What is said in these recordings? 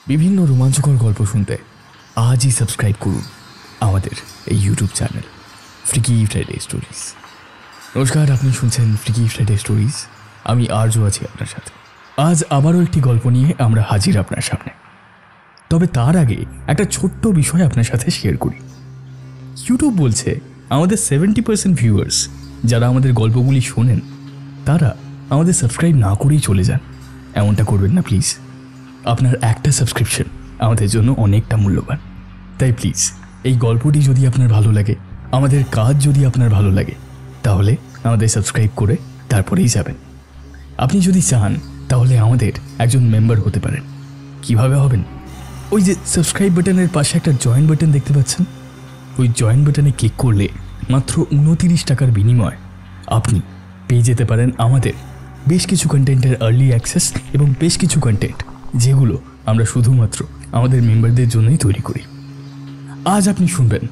বিভিন্ন রোমাঞ্চকর গল্প শুনতে আজই সাবস্ক্রাইব করুন আমাদের এই YouTube channel freaky Friday stories. নমস্কার, আপনি শুনছেন ফ্রিকি ফ্রাইডে স্টোরিজ। আমি আরজু আছি আপনার সাথে। আজ আবারও একটি গল্প নিয়ে আমরা হাজির আপনার সামনে। তবে তার আগে একটা ছোট্ট বিষয় আপনার সাথে শেয়ার করি। ইউটিউব বলছে আমাদের 70% ভিউয়ার্স যারা আমাদের গল্পগুলি শোনেন তারা আমাদের সাবস্ক্রাইব না করেই চলে যান। এমনটা করবেন না প্লিজ। আপনার একটা সাবস্ক্রিপশন আমাদের জন্য অনেকটা মূল্যবান। তাই প্লিজ এই গল্পটি যদি আপনার ভালো লাগে, আমাদের কাজ যদি আপনার ভালো লাগে, তাহলে আমাদের সাবস্ক্রাইব করে তারপরেই যাবেন। আপনি যদি চান তাহলে আমাদের একজন মেম্বার হতে পারেন। কিভাবে হবেন? ওই যে সাবস্ক্রাইব বাটনের পাশে একটা জয়েন বাটন দেখতে পাচ্ছেন, ওই জয়েন বাটনে ক্লিক করলে মাত্র 29 টাকার বিনিময়ে আপনি পেয়ে যেতে পারেন আমাদের বেশ কিছু কন্টেন্টের আর্লি অ্যাক্সেস এবং বেশ কিছু কন্টেন্ট যেগুলো আমরা শুধুমাত্র আমাদের মেম্বারদের জন্যই তৈরি করি। আজ আপনি শুনবেন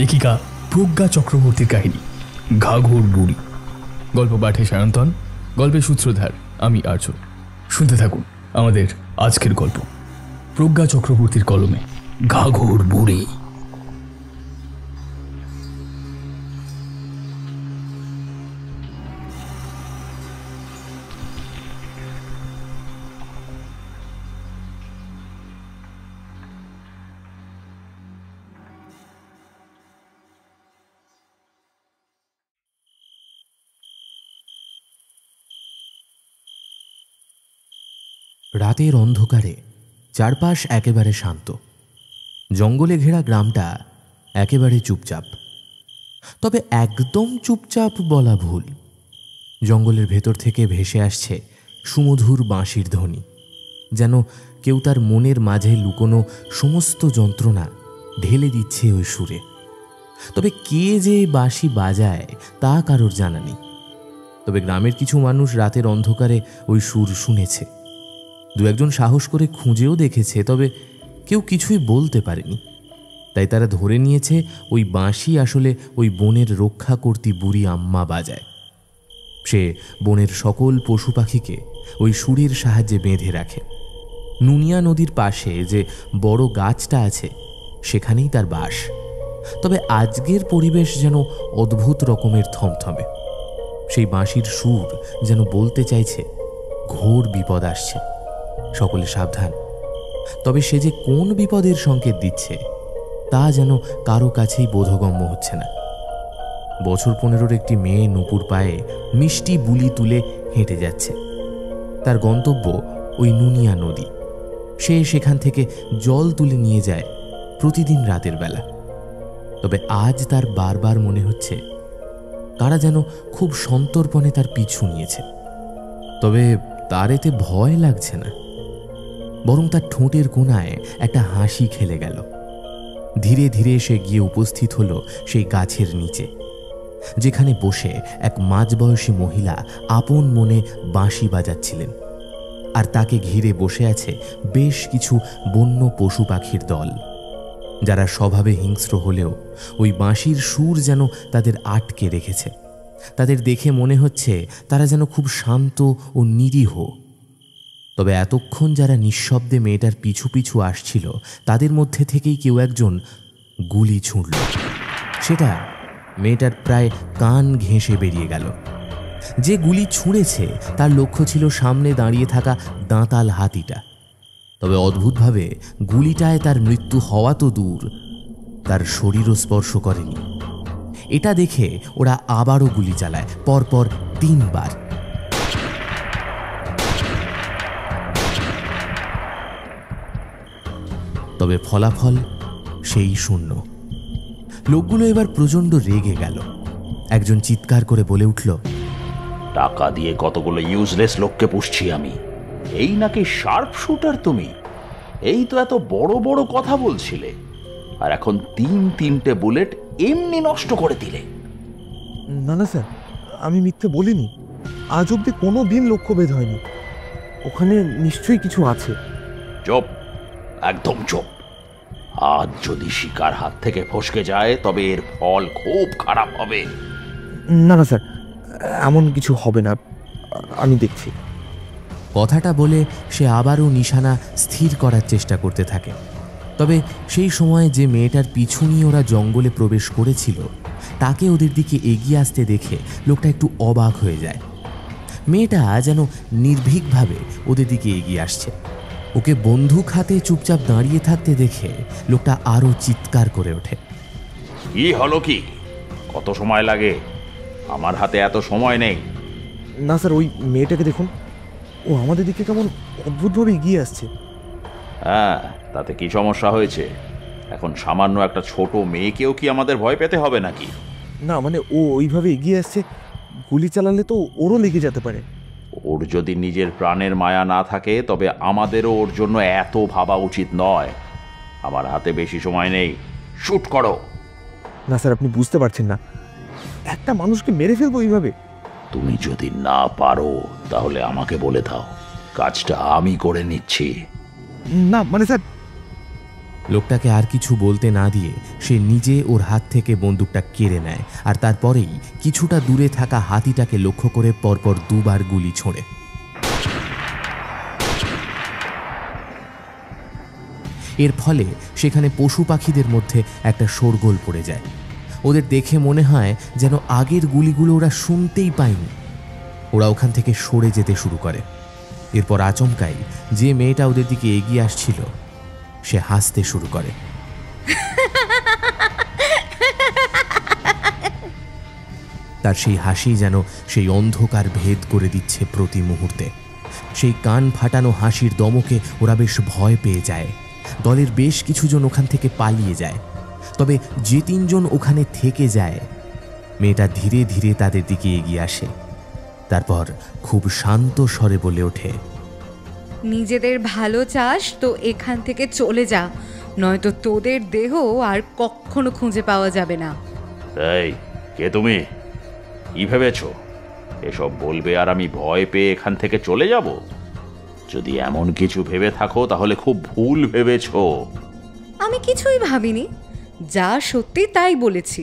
লেখিকা প্রজ্ঞা চক্রবর্তীর কাহিনী ঘাঘর বুড়ি। গল্প পাঠে সায়ন্তন, গল্পের সূত্রধার আমি আর্য। শুনতে থাকুন আমাদের আজকের গল্প, প্রজ্ঞা চক্রবর্তীর কলমে ঘাঘর বুড়ি। রাতের অন্ধকারে চারপাশ একেবারে শান্ত। জঙ্গলে ঘেরা গ্রামটা একেবারে চুপচাপ। তবে একদম চুপচাপ বলা ভুল। জঙ্গলের ভেতর থেকে ভেসে আসছে সুমধুর বাঁশির ধ্বনি, যেন কেউ তার মনের মাঝে লুকোনো সমস্ত যন্ত্রণা ঢেলে দিচ্ছে ওই সুরে। তবে কে যে বাঁশি বাজায় তা কারোর জানা নেই। তবে গ্রামের কিছু মানুষ রাতের অন্ধকারে ওই সুর শুনেছে। দু একজন সাহস করে খুঁজেও দেখেছে, তবে কেউ কিছুই বলতে পারেনি। তাই তারা ধরে নিয়েছে ওই বাঁশি আসলে ওই বনের রক্ষা কর্তী বুড়ি আম্মা বাজায়। সে বনের সকল পশু পাখিকে ওই সুরের সাহায্যে বেঁধে রাখে। নুনিয়া নদীর পাশে যে বড় গাছটা আছে সেখানেই তার বাস। তবে আজকের পরিবেশ যেন অদ্ভুত রকমের থমথমে। সেই বাঁশির সুর যেন বলতে চাইছে ঘোর বিপদ আসছে, সকলে সাবধান। তবে সে যে কোন বিপদের সংকেত দিচ্ছে তা যেন কারো কাছেই বোধগম্য হচ্ছে না। বছর 15-র একটি মেয়ে নুপুর পায়ে মিষ্টি বুলি তুলে হেঁটে যাচ্ছে। তার গন্তব্য ওই নুনিয়া নদী। সে সেখান থেকে জল তুলে নিয়ে যায় প্রতিদিন রাতের বেলা। তবে আজ তার বারবার মনে হচ্ছে তারা যেন খুব সন্তর্পণে তার পিছু নিয়েছে। তবে তার এতে ভয় লাগছে না, বরং তার ঠোঁটের কোণায় একটা হাসি খেলে গেল। ধীরে ধীরে সে গিয়ে উপস্থিত হলো সেই গাছের নিচে, যেখানে বসে এক মাঝবয়সী মহিলা আপন মনে বাঁশি বাজাচ্ছিলেন। আর তাকে ঘিরে বসে আছে বেশ কিছু বন্য পশু পাখির দল, যারা স্বভাবে হিংস্র হলেও ওই বাঁশির সুর যেন তাদের আটকে রেখেছে। তাদের দেখে মনে হচ্ছে তারা যেন খুব শান্ত ও নিরীহ। তবে এতক্ষণ যারা নিঃশব্দে মেয়েটার পিছু পিছু আসছিল তাদের মধ্যে থেকেই কেউ একজন গুলি ছুঁড়ল। সেটা মেয়েটার প্রায় কান ঘেঁষে বেরিয়ে গেল। যে গুলি ছুঁড়েছে তার লক্ষ্য ছিল সামনে দাঁড়িয়ে থাকা দাঁতাল হাতিটা। তবে অদ্ভুতভাবে গুলিটায় তার মৃত্যু হওয়া তো দূর, তার শরীরও স্পর্শ করেনি। এটা দেখে ওরা আবারও গুলি চালায়, পরপর 3 বার। তবে ফলাফল সেই শূন্য। লোকগুলো এবার প্রচণ্ড রেগে গেল। একজন চিৎকার করে বলে উঠল, টাকা দিয়ে কতগুলো ইউজলেস লোককে পুষছি আমি, এই নাকি শার্প শুটার তুমি? এই তো এত বড় বড় কথা বলছিলে, আর এখন 3-3টে বুলেট এমনি নষ্ট করে দিলে। না না স্যার, আমি মিথ্যে বলিনি। আজ অব্দি কোনো দিন লক্ষ্যভেদ হয়নি। ওখানে নিশ্চয়ই কিছু আছে। চুপ, একদম চুপ। আজ যদি শিকার হাত থেকে ফসকে যায় তবে এর ফল খুব খারাপ হবে। না না স্যার, এমন কিছু হবে না, আমি দেখছি। কথাটা বলে সে আবারও নিশানা স্থির করার চেষ্টা করতে থাকে। তবে সেই সময় যে মেয়েটার পিছু নিয়ে ওরা জঙ্গলে প্রবেশ করেছিল তাকে ওদের দিকে এগিয়ে আসতে দেখে লোকটা একটু অবাক হয়ে যায়। মেয়েটা যেন নির্ভীকভাবে ওদের দিকে এগিয়ে আসছে। ওকে বন্দুক হাতে চুপচাপ দাঁড়িয়ে থাকতে দেখে লোকটা আরও চিৎকার করে ওঠে। কি হলো কি? কত সময় লাগে? আমার হাতে এত সময় নেই। না স্যার, ওই মেয়েটাকে দেখুন, ও আমাদের দিকে কেমন অদ্ভুতভাবে এগিয়ে আসছে। হ্যাঁ, তাতে কি সমস্যা হয়েছে? এখন সামান্য একটা ছোট মেয়েকেও কি আমাদের ভয় পেতে হবে নাকি? না মানে ও ওইভাবে এগিয়ে আসছে, গুলি চালালে তো ওরও লেগে যেতে পারে। ওর যদি নিজের প্রাণের মায়া না থাকে তবে আমাদেরও ওর জন্য এত ভাবা উচিত নয়। আমার হাতে বেশি সময় নেই, শুট করো। না স্যার, আপনি বুঝতে পারছেন না, একটা মানুষকে মেরে ফেলবো এইভাবে? তুমি যদি না পারো তাহলে আমাকে বলে দাও, কাজটা আমি করে নিচ্ছি। না মানে স্যার। লোকটাকে আর কিছু বলতে না দিয়ে সে নিজে ওর হাত থেকে বন্দুকটা কেড়ে নেয়, আর তারপরেই কিছুটা দূরে থাকা হাতিটাকে লক্ষ্য করে পরপর দুবার গুলি ছোঁড়ে। এর ফলে সেখানে পশু পাখিদের মধ্যে একটা শোরগোল পড়ে যায়। ওদের দেখে মনে হয় যেন আগের গুলিগুলো ওরা শুনতেই পায়নি। ওরা ওখান থেকে সরে যেতে শুরু করে। এরপর আচমকাই যে মেয়েটা ওদের দিকে এগিয়ে আসছিল সে হাসতে শুরু করে। তার সেই হাসি যেন সেই অন্ধকার ভেদ করে দিচ্ছে প্রতি মুহূর্তে। সেই কান ফাটানো হাসির দমকে ওরা বেশ ভয় পেয়ে যায়। দলের বেশ কিছুজন ওখান থেকে পালিয়ে যায়। তবে যে তিনজন ওখানে থেকে যায়, মেয়েটা ধীরে ধীরে তাদের দিকে এগিয়ে আসে। তারপর খুব শান্ত স্বরে বলে ওঠে, নিজেদের ভালো চাস তো এখান থেকে চলে যা, নয়তো তোদের দেহ আর কখনো খুঁজে পাওয়া যাবে না। এই, কে তুমি? কি ভেবেছ এসব বলবে আর আমি ভয় পেয়ে এখান থেকে চলে যাব? যদি এমন কিছু ভেবে থাকো তাহলে খুব ভুল ভেবেছ। আমি কিছুই ভাবিনি, যা সত্যি তাই বলেছি।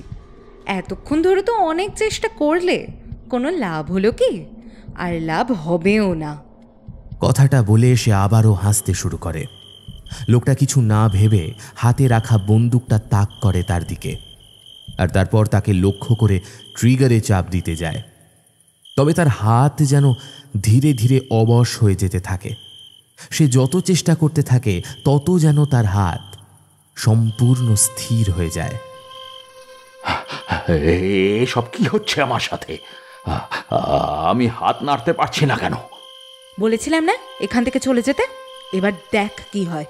এতক্ষণ ধরে তো অনেক চেষ্টা করলে, কোনো লাভ হলো কি? আর লাভ হবেও না। কথাটা বলে সে আবারও হাসতে শুরু করে। লোকটা কিছু না ভেবে হাতে রাখা বন্দুকটা তাক করে তার দিকে, আর তারপর তাকে লক্ষ্য করে ট্রিগারে চাপ দিতে যায়। তবে তার হাত যেন ধীরে ধীরে অবশ হয়ে যেতে থাকে। সে যত চেষ্টা করতে থাকে তত যেন তার হাত সম্পূর্ণ স্থির হয়ে যায়। এসব কি হচ্ছে আমার সাথে? আমি হাত নাড়তে পারছি না কেন? বলেছিলাম না এখান থেকে চলে যেতে, এবার দেখ কি হয়।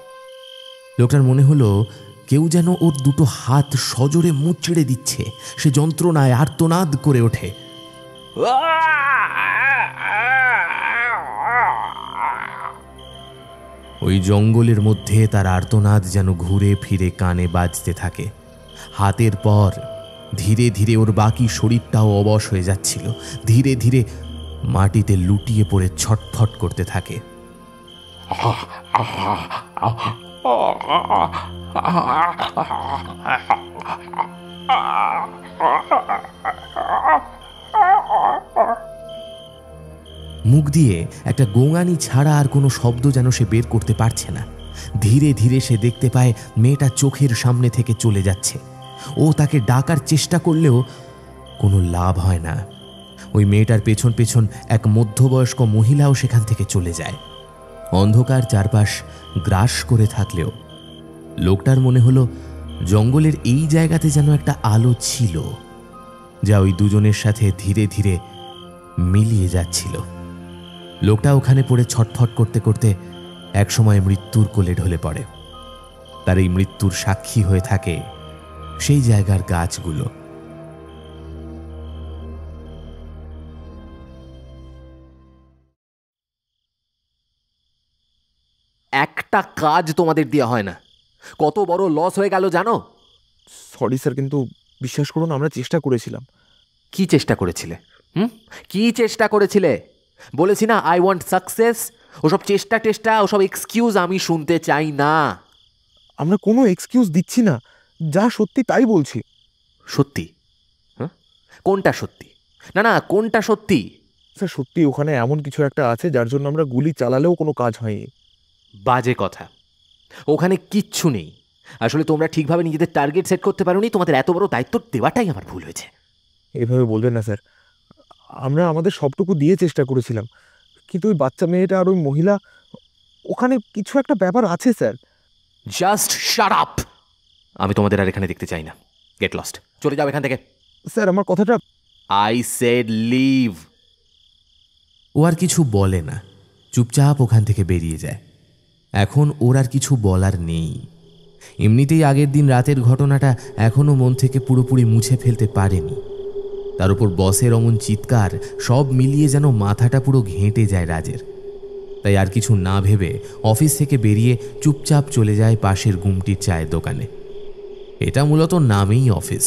লোকটার মনে হলো কেউ যেন ওর দুটো হাত সজোরে মুচড়ে দিচ্ছে। সে যন্ত্রণায় আর্তনাদ করে ওঠে। ওই জঙ্গলের মধ্যে তার আর্তনাদ যেন ঘুরে ফিরে কানে বাজতে থাকে। হাতের পর ধীরে ধীরে ওর বাকি শরীরটাও অবশ হয়ে যাচ্ছিল। ধীরে ধীরে মাটিতে লুটিয়ে পড়ে ছটফট করতে থাকে। মুখ দিয়ে একটা গোঙানি ছাড়া আর কোনো শব্দ যেন সে বের করতে পারছে না। ধীরে ধীরে সে দেখতে পায় মেয়েটা চোখের সামনে থেকে চলে যাচ্ছে। ও তাকে ডাকার চেষ্টা করলেও কোনো লাভ হয় না। ওই মেয়েটার পেছন পেছন এক মধ্যবয়স্ক মহিলাও সেখান থেকে চলে যায়। অন্ধকার চারপাশ গ্রাস করে থাকলেও লোকটার মনে হলো জঙ্গলের এই জায়গাতে যেন একটা আলো ছিল, যা ওই দুজনের সাথে ধীরে ধীরে মিলিয়ে যাচ্ছিল। লোকটা ওখানে পড়ে ছটফট করতে করতে একসময় মৃত্যুর কোলে ঢলে পড়ে। তার এই মৃত্যুর সাক্ষী হয়ে থাকে সেই জায়গার গাছগুলো। একটা কাজ তোমাদের দেওয়া হয় না, কত বড় লস হয়ে গেল জানো? সরি স্যার, কিন্তু বিশ্বাস করুন আমরা চেষ্টা করেছিলাম। কি চেষ্টা করেছিলে? কি চেষ্টা করেছিলে? বলেছি না আই ওয়ান্ট সাকসেস। ওসব চেষ্টা টেষ্টা, ওসব এক্সকিউজ আমি শুনতে চাই না। আমরা কোনো এক্সকিউজ দিচ্ছি না, যা সত্যি তাই বলছি। সত্যি? কোনটা সত্যি? না না, কোনটা সত্যি? স্যার সত্যি ওখানে এমন কিছু একটা আছে যার জন্য আমরা গুলি চালালেও কোনো কাজ হয়নি। বাজে কথা, ওখানে কিচ্ছু নেই। আসলে তোমরা ঠিকভাবে নিজেদের টার্গেট সেট করতে পারোনি, তোমাদের এত বড় দায়িত্ব দেওয়াটাই আমার ভুল হয়েছে। এভাবে বলবেন না স্যার, আমরা আমাদের সবটুকু দিয়ে চেষ্টা করেছিলাম, কিন্তু ওই বাচ্চা মেয়েটা আর ওই মহিলা, ওখানে কিছু একটা ব্যাপার আছে স্যার। Just shut up! আমি তোমাদের আর এখানে দেখতে চাই না। গেট লস্ট, চলে যাও এখান থেকে। স্যার আমার কথাটা। I said leave. ও আর কিছু বলে না, চুপচাপ ওখান থেকে বেরিয়ে যায়। এখন ওর আর কিছু বলার নেই। এমনিতেই আগের দিন রাতের ঘটনাটা এখনও মন থেকে পুরোপুরি মুছে ফেলতে পারেনি। তার উপর বসের অমন চিৎকার, সব মিলিয়ে যেন মাথাটা পুরো ঘেঁটে যায় রাজের। তাই আর কিছু না ভেবে অফিস থেকে বেরিয়ে চুপচাপ চলে যায় পাশের গুমটির চায়ের দোকানে। এটা মূলত নামেই অফিস,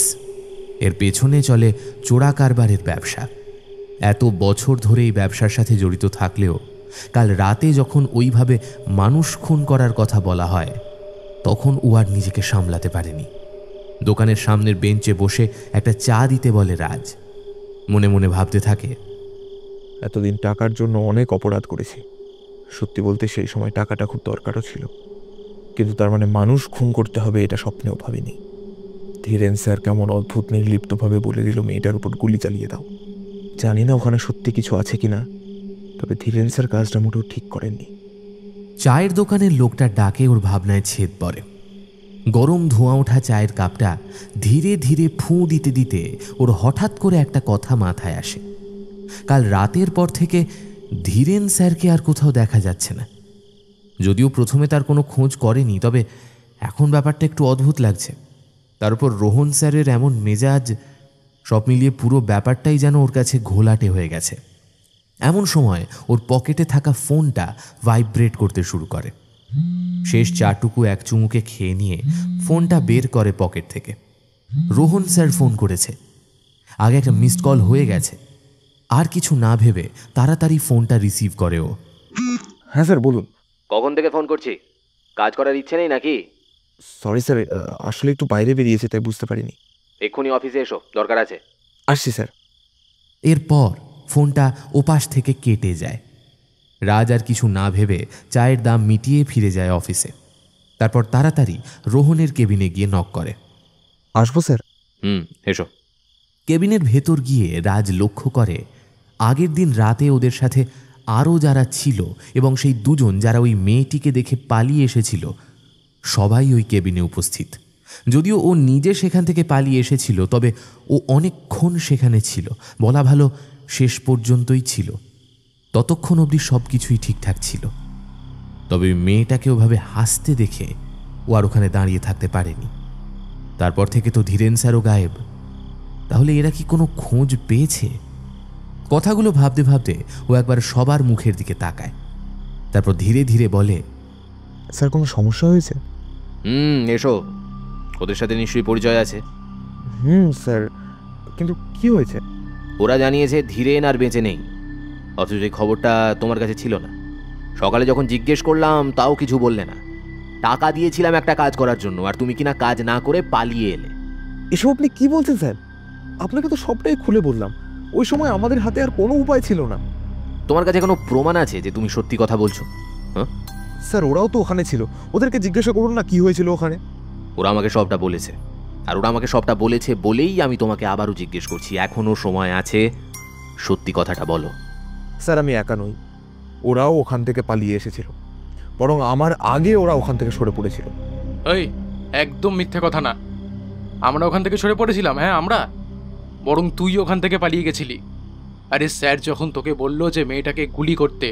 এর পেছনে চলে চোরা কারবারের ব্যবসা। এত বছর ধরে এই ব্যবসার সাথে জড়িত থাকলেও কাল রাতে যখন ওইভাবে মানুষ খুন করার কথা বলা হয়, তখন ও আর নিজেকে সামলাতে পারেনি। দোকানের সামনের বেঞ্চে বসে একটা চা দিতে বলে রাজ। মনে মনে ভাবতে থাকে, এতদিন টাকার জন্য অনেক অপরাধ করেছি। সত্যি বলতে সেই সময় টাকাটা খুব দরকারও ছিল, কিন্তু তার মানে মানুষ খুন করতে হবে এটা স্বপ্নেও ভাবিনি। ধীরেন স্যার কেমন অদ্ভুত নির্লিপ্তভাবে বলে দিল মেয়েটার উপর গুলি চালিয়ে দাও। জানি না ওখানে সত্যি কিছু আছে কিনা, তবে ধীরেন স্যার কাজটা মোটেও ঠিক করেননি। চায়ের দোকানের লোকটা ডাকে ওর ভাবনায় ছেদ পড়ে। গরম ধোঁয়া ওঠা চায়ের কাপটা ধীরে ধীরে ফুঁ দিতে দিতে ওর হঠাৎ করে একটা কথা মাথায় আসে। কাল রাতের পর থেকে ধীরেন স্যারকে আর কোথাও দেখা যাচ্ছে না। যদিও প্রথমে তার কোনো খোঁজ করেনি, তবে এখন ব্যাপারটা একটু অদ্ভুত লাগছে। তার উপর রোহন স্যারের এমন মেজাজ, সব মিলিয়ে পুরো ব্যাপারটাই যেন ওর কাছে ঘোলাটে হয়ে গেছে। এমন সময় ওর পকেটে থাকা ফোনটা ভাইব্রেট করতে শুরু করে। শেষ চাটুকু এক চুমুকে খেয়ে নিয়ে ফোনটা বের করে পকেট থেকে। রোহন স্যার ফোন করেছে। আগে একটা মিসড কল হয়ে গেছে। আর কিছু না ভেবে তাড়াতাড়ি ফোনটা রিসিভ করে ও। হ্যাঁ স্যার বলুন। কখন থেকে ফোন করছি? কাজ করার ইচ্ছে নেই নাকি? সরি স্যার, আসলে একটু বাইরে বেরিয়েছে তাই বুঝতে পারিনি। এক্ষুনি অফিসে এসো, দরকার আছে। আসছি স্যার। এরপর ফোনটা ওপাশ থেকে কেটে যায়। রাজ আর কিছু না ভেবে চায়ের দাম মিটিয়ে ফিরে যায় অফিসে। তারপর তাড়াতাড়ি রোহনের কেবিনে গিয়ে নক করে। আসবো স্যার? এসো। কেবিনের ভেতর গিয়ে রাজ লক্ষ্য করে আগের দিন রাতে ওদের সাথে আরও যারা ছিল এবং সেই দুজন যারা ওই মেয়েটিকে দেখে পালিয়ে এসেছিল, সবাই ওই কেবিনে উপস্থিত। যদিও ও নিজে সেখান থেকে পালিয়ে এসেছিল, তবে ও অনেকক্ষণ সেখানে ছিল, বলা ভালো শেষ পর্যন্তই ছিল। ততক্ষণ অবধি সব কিছুই ঠিকঠাক ছিল। তবে ওই মেয়েটাকে ওভাবে হাসতে দেখে ও আর ওখানে দাঁড়িয়ে থাকতে পারেনি। তারপর থেকে তো ধীরেন স্যারও গায়েব। তাহলে এরা কি কোনো খোঁজ পেয়েছে? কথাগুলো ভাবতে ভাবতে ও একবার সবার মুখের দিকে তাকায়। তারপর ধীরে ধীরে বলে, স্যার কোনো সমস্যা হয়েছে? এসো। ওদের সাথে নিশ্চয়ই পরিচয় আছে। স্যার, কিন্তু কি হয়েছে? ওরা জানিয়েছে ধীরেন আর বেঁচে নেই, অথচ এই খবরটা তোমার কাছে ছিল না। সকালে যখন জিজ্ঞেস করলাম তাও কিছু বললে না। টাকা দিয়েছিলাম একটা কাজ করার জন্য, আর তুমি কিনা কাজ না করে পালিয়ে এলে। এসব আপনি কি বলছেন স্যার? আপনাকে তো সবটাই খুলে বললাম। ওই সময় আমাদের হাতে আর কোনো উপায় ছিল না। তোমার কাছে কোনো প্রমাণ আছে যে তুমি সত্যি কথা বলছো? স্যার ওরাও তো ওখানে ছিল, ওদেরকে জিজ্ঞাসা করুন না কি হয়েছিল ওখানে। ওরা আমাকে সবটা বলেছে, আর ওরা আমাকে সবটা বলেছে বলেই আমি তোমাকে আবারও জিজ্ঞেস করছি। এখনো সময় আছে, সত্যি কথাটা বলো। স্যার আমি একা নই, ওরাও ওখান থেকে পালিয়ে এসেছিল, বরং আমার আগে ওরা ওখান থেকে সরে পড়েছিল। এই একদম মিথ্যে কথা না। আমরা ওখান থেকে সরে পড়েছিলাম? হ্যাঁ আমরা, বরং তুই ওখান থেকে পালিয়ে গেছিলি। আরে স্যার যখন তোকে বললো যে মেয়েটাকে গুলি করতে,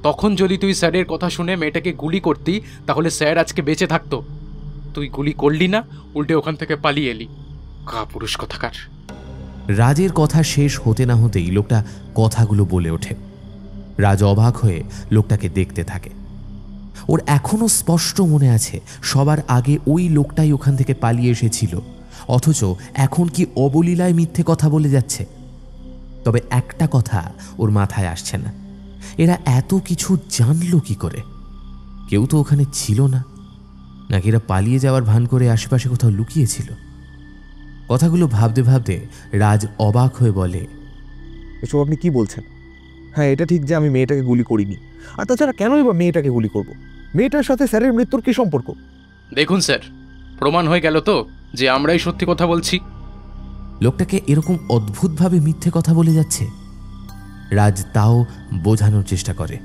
তখন যদি তুই স্যারের কথা শুনে মেয়েটাকে গুলি করতি, তাহলে স্যার আজকে বেঁচে থাকতো। তুই গুলি করলি না, উল্টে ওখান থেকে পালিয়ে এলি। কাপুরুষ কথাকার। রাজের কথা শেষ হতে না হতেই লোকটা কথাগুলো বলে ওঠে। রাজ অবাক হয়ে লোকটাকে দেখতে থাকে। ওর এখনো স্পষ্ট মনে আছে সবার আগে ওই লোকটাই ওখান থেকে পালিয়ে এসেছিল, অথচ এখন কি অবলীলায় মিথ্যে কথা বলে যাচ্ছে। তবে একটা কথা ওর মাথায় আসছে না, এরা এত কিছু জানলো কি করে? কেউ তো ওখানে ছিল না, নাকি এরা পালিয়ে যাওয়ার ভান করে আশেপাশে কোথাও লুকিয়েছিল? কথাগুলো ভাবতে ভাবতে রাজ অবাক হয়ে বলে, এসব আপনি কি বলছেন? হ্যাঁ, এটা ঠিক যে আমি মেয়েটাকে গুলি করিনি। আর তাছাড়া কেনই বা মেয়েটাকে গুলি করব? মেয়েটার সাথে স্যারের মৃত্যুর কি সম্পর্ক? দেখুন স্যার, প্রমাণ হয়ে গেল তো যে আমরাই সত্যি কথা বলছি। লোকটাকে এরকম অদ্ভুতভাবে মিথ্যে কথা বলে যাচ্ছে। রাজ তাও বোঝানোর চেষ্টা করে।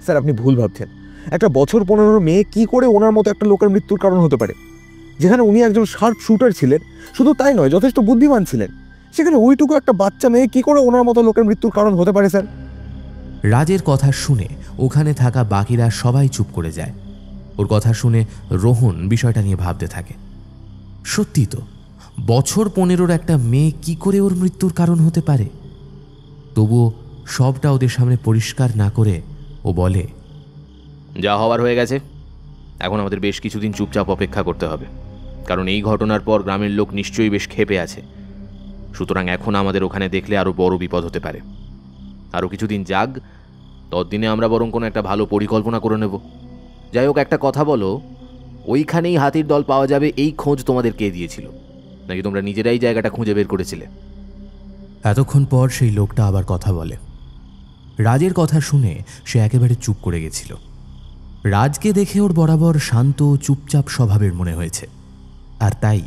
স্যার, আপনি ভুল ভাবছেন। একটা বছর 15 মেয়ে কি করে ওনার মতো একটা লোকের মৃত্যুর কারণ হতে পারে? যেখানে উনি একজন শার্প শুটার ছিলেন, শুধু তাই নয়, যথেষ্ট বুদ্ধিমান ছিলেন, সেখানে ওইটুকু একটা বাচ্চা মেয়ে কি করে ওনার মতো লোকের মৃত্যুর কারণ হতে পারে স্যার? রাজের কথা শুনে ওখানে থাকা বাকিরা সবাই চুপ করে যায়। ওর কথা শুনে রোহন বিষয়টা নিয়ে ভাবতে থাকে। সত্যি তো, বছর 15 একটা মেয়ে কি করে ওর মৃত্যুর কারণ হতে পারে? তবুও সবটা ওদের সামনে পরিষ্কার না করে ও বলে, যা হওয়ার হয়ে গেছে, এখন আমাদের বেশ কিছুদিন চুপচাপ অপেক্ষা করতে হবে, কারণ এই ঘটনার পর গ্রামের লোক নিশ্চয়ই বেশ ক্ষেপে আছে। সুতরাং এখন আমাদের ওখানে দেখলে আরও বড় বিপদ হতে পারে। আরও কিছুদিন যাক, ততদিনে আমরা বরং কোনো একটা ভালো পরিকল্পনা করে নেব। যাই হোক, একটা কথা বলো, ওইখানেই হাতির দল পাওয়া যাবে এই খোঁজ তোমাদের কে দিয়েছিল, নাকি তোমরা নিজেরাই জায়গাটা খুঁজে বের করেছিলে? এতক্ষণ পর সেই লোকটা আবার কথা বলে। রাজের কথা শুনে সে একেবারে চুপ করে গেছিল। রাজকে দেখে ওর বরাবর শান্ত চুপচাপ স্বভাবের মনে হয়েছে, আর তাই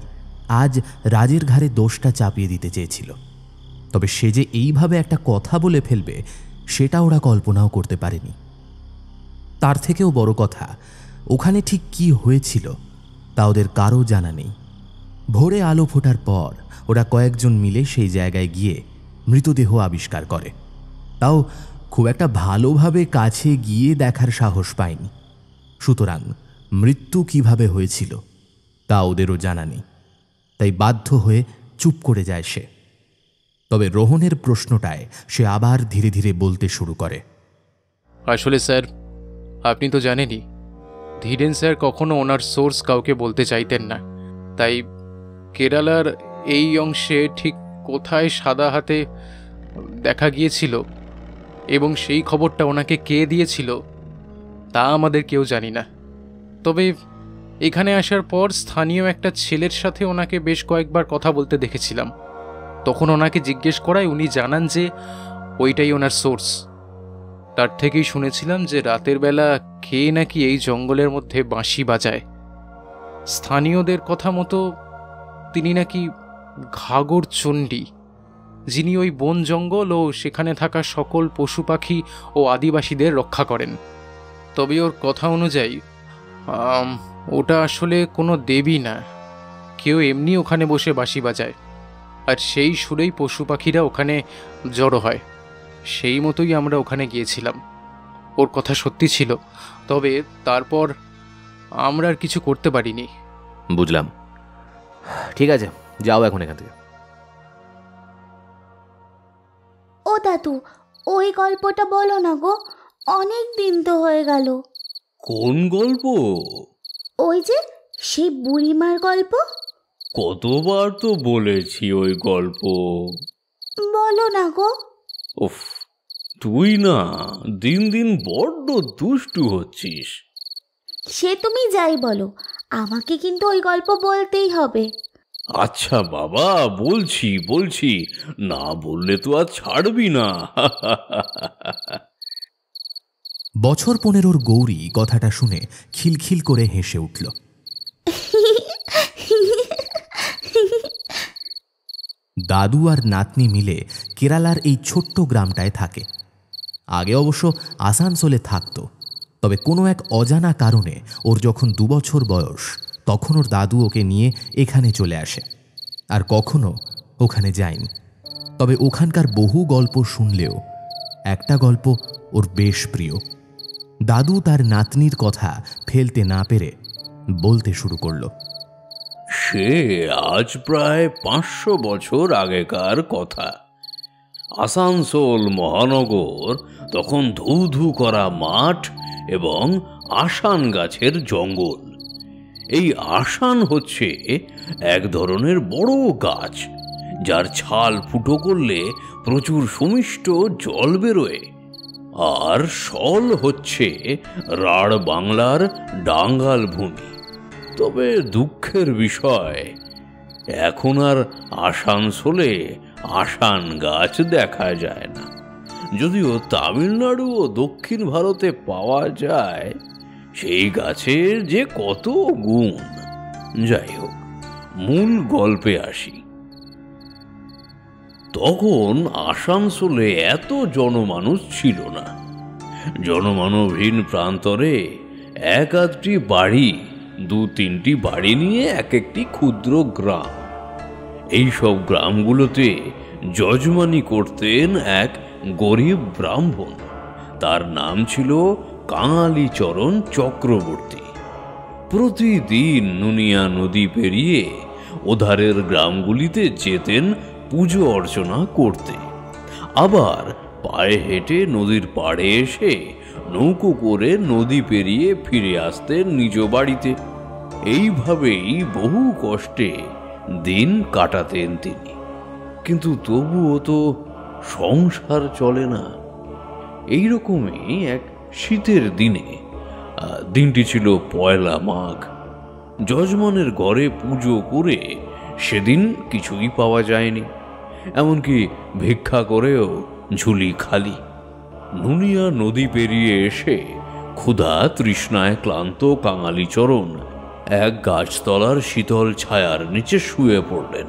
আজ রাজের ঘাড়ে দোষটা চাপিয়ে দিতে চেয়েছিল। তবে সে যে এইভাবে একটা কথা বলে ফেলবে সেটা ওরা কল্পনাও করতে পারেনি। তার থেকেও বড় কথা, ওখানে ঠিক কি হয়েছিল তা ওদের কারও জানা নেই। ভোরে আলো ফোটার পর ওরা কয়েকজন মিলে সেই জায়গায় গিয়ে মৃতদেহ আবিষ্কার করে। তাও খুব একটা ভালোভাবে কাছে গিয়ে দেখার সাহস পায়নি। সুতরাং মৃত্যু কিভাবে হয়েছিল তা ওদেরও জানা নেই, তাই বাধ্য হয়ে চুপ করে যায় সে। তবে রোহনের প্রশ্নটায় সে আবার ধীরে ধীরে বলতে শুরু করে। আসলে স্যার, আপনি তো জানেনই, ধীরেন স্যার কখনো ওনার সোর্স কাউকে বলতে চাইতেন না। তাই কেরালার এই অংশে ঠিক কোথায় সাদা হাতে দেখা গিয়েছিল এবং সেই খবরটা ওনাকে কে দিয়েছিল তা আমাদের কেউ জানি না। তবে এখানে আসার পর স্থানীয় একটা ছেলের সাথে ওনাকে বেশ কয়েকবার কথা বলতে দেখেছিলাম। তখন ওনাকে জিজ্ঞেস করায় উনি জানান যে ওইটাই ওনার সোর্স। তার থেকেই শুনেছিলাম যে রাতের বেলা কে নাকি এই জঙ্গলের মধ্যে বাঁশি বাজায়। স্থানীয়দের কথা মতো তিনি নাকি ঘাগর চণ্ডী, যিনি ওই বন জঙ্গল ও সেখানে থাকা সকল পশু পাখি ও আদিবাসীদের রক্ষা করেন। তবে ওর কথা অনুযায়ী ওটা আসলে কোনো দেবী না, কেউ এমনি ওখানে বসে বাঁশি বাজায়, আর সেই সুরেই পশু পাখিরা ওখানে জড়ো হয়। সেই মতোই আমরা ওখানে গিয়েছিলাম। ওর কথা সত্যি ছিল, তবে তারপর আমরা আর কিছু করতে পারিনি। বুঝলাম, ঠিক আছে, যাও এখন এখান থেকে। ও দাদু, ওই গল্পটা বলো না গো, অনেক দিন তো হয়ে গেল। কোন গল্প? ওই যে সেই বুড়িমার গল্প। কতবার তো বলেছি ওই গল্প। বলো না গো। উফ, তুই না দিন দিন বড্ড দুষ্টু হচ্ছিস। সে তুমি যাই বলো, আমাকে কিন্তু ওই গল্প বলতেই হবে। আচ্ছা বাবা, বলছি, না বললে তো আর ছাড়বি না। বছর 15 গৌরী কথাটা শুনে খিলখিল করে হেসে উঠল। দাদু আর নাতনি মিলে কেরালার এই ছোট্ট গ্রামটায় থাকে। আগে অবশ্য আসানসোলে থাকত, তবে কোনো এক অজানা কারণে ওর যখন 2 বছর বয়স তখন ওর দাদু ওকে নিয়ে এখানে চলে আসে, আর কখনো ওখানে যায়নি। তবে ওখানকার বহু গল্প শুনলেও একটা গল্প ওর বেশ প্রিয়। দাদু তার নাতনির কথা ফেলতে না পেরে বলতে শুরু করল। সে আজ প্রায় 500 বছর আগেকার কথা। আসানসোল মহানগর তখন ধু ধু করা মাঠ এবং আসান গাছের জঙ্গল। এই আসান হচ্ছে এক ধরনের বড় গাছ, যার ছাল ফুটো করলে প্রচুর সুমিষ্ট জল বেরোয়। আর শল হচ্ছে রাঢ় বাংলার ডাঙ্গাল ভূমি। তবে দুঃখের বিষয়, এখন আর আসানসোলে আসান গাছ দেখা যায় না। যদিও তামিলনাড়ু ও দক্ষিণ ভারতে পাওয়া যায় সেই গাছের যে কত গুণ। যাই হোক, মূল গল্পে আসি। তখন আসানসোলে এত জনমানুষ ছিল না। জনমানবহীন প্রান্তরে এক আধটি বাড়ি, 2-3টি বাড়ি নিয়ে এক একটি ক্ষুদ্র গ্রাম। এইসব গ্রামগুলোতে যজমানি করতেন এক গরিব ব্রাহ্মণ। তার নাম ছিল কাঙালিচরণ চক্রবর্তী। প্রতিদিন নুনিয়া নদী পেরিয়ে ওধারের গ্রামগুলিতে যেতেন পুজো অর্চনা করতে, আবার পায়ে হেঁটে নদীর পাড়ে এসে নৌকো করে নদী পেরিয়ে ফিরে আসতেন নিজ বাড়িতে। এইভাবেই বহু কষ্টে দিন কাটাতেন তিনি। কিন্তু তবুও তো সংসার চলে না। এইরকমই এক শীতের দিনে, দিনটি ছিল 1 মাঘ। যজমানের ঘরে পুজো করে সেদিন কিছুই পাওয়া যায়নি, এমনকি ভিক্ষা করেও ঝুলি খালি। নুনিয়া নদী পেরিয়ে এসে ক্ষুধা তৃষ্ণায় ক্লান্ত কাঙালিচরণ এক গাছতলার শীতল ছায়ার নিচে শুয়ে পড়লেন।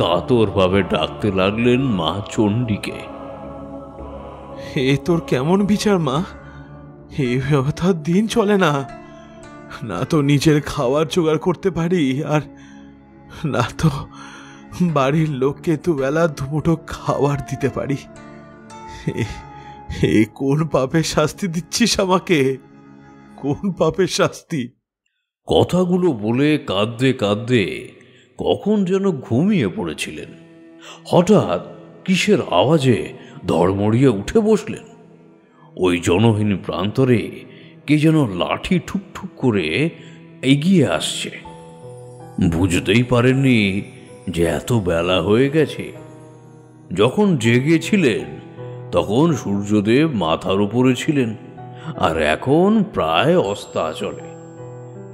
কাতরভাবে ডাকতে লাগলেন মা চণ্ডীকে। এ তোর কেমন বিচার মা? এইভাবে তো দিন চলে না। না তো নিজের খাবার জোগাড় করতে পারি, আর না তো বাড়ির লোককে দুবেলা দুমুঠো খাবার দিতে পারি। এই কোন পাপের শাস্তি দিচ্ছিস আমাকে? কোন পাপের শাস্তি? কথাগুলো বলে কাঁদতে কাঁদতে কখন যেন ঘুমিয়ে পড়েছিলেন। হঠাৎ কিসের আওয়াজে ধড়মড়িয়ে উঠে বসলেন। ওই জনহীন প্রান্তরে কে যেন লাঠি ঠুকঠুক করে এগিয়ে আসছে। বুঝতেই পারেননি যে এত বেলা হয়ে গেছে। যখন জেগেছিলেন তখন সূর্যদেব মাথার উপরে ছিলেন, আর এখন প্রায় অস্তাচলে।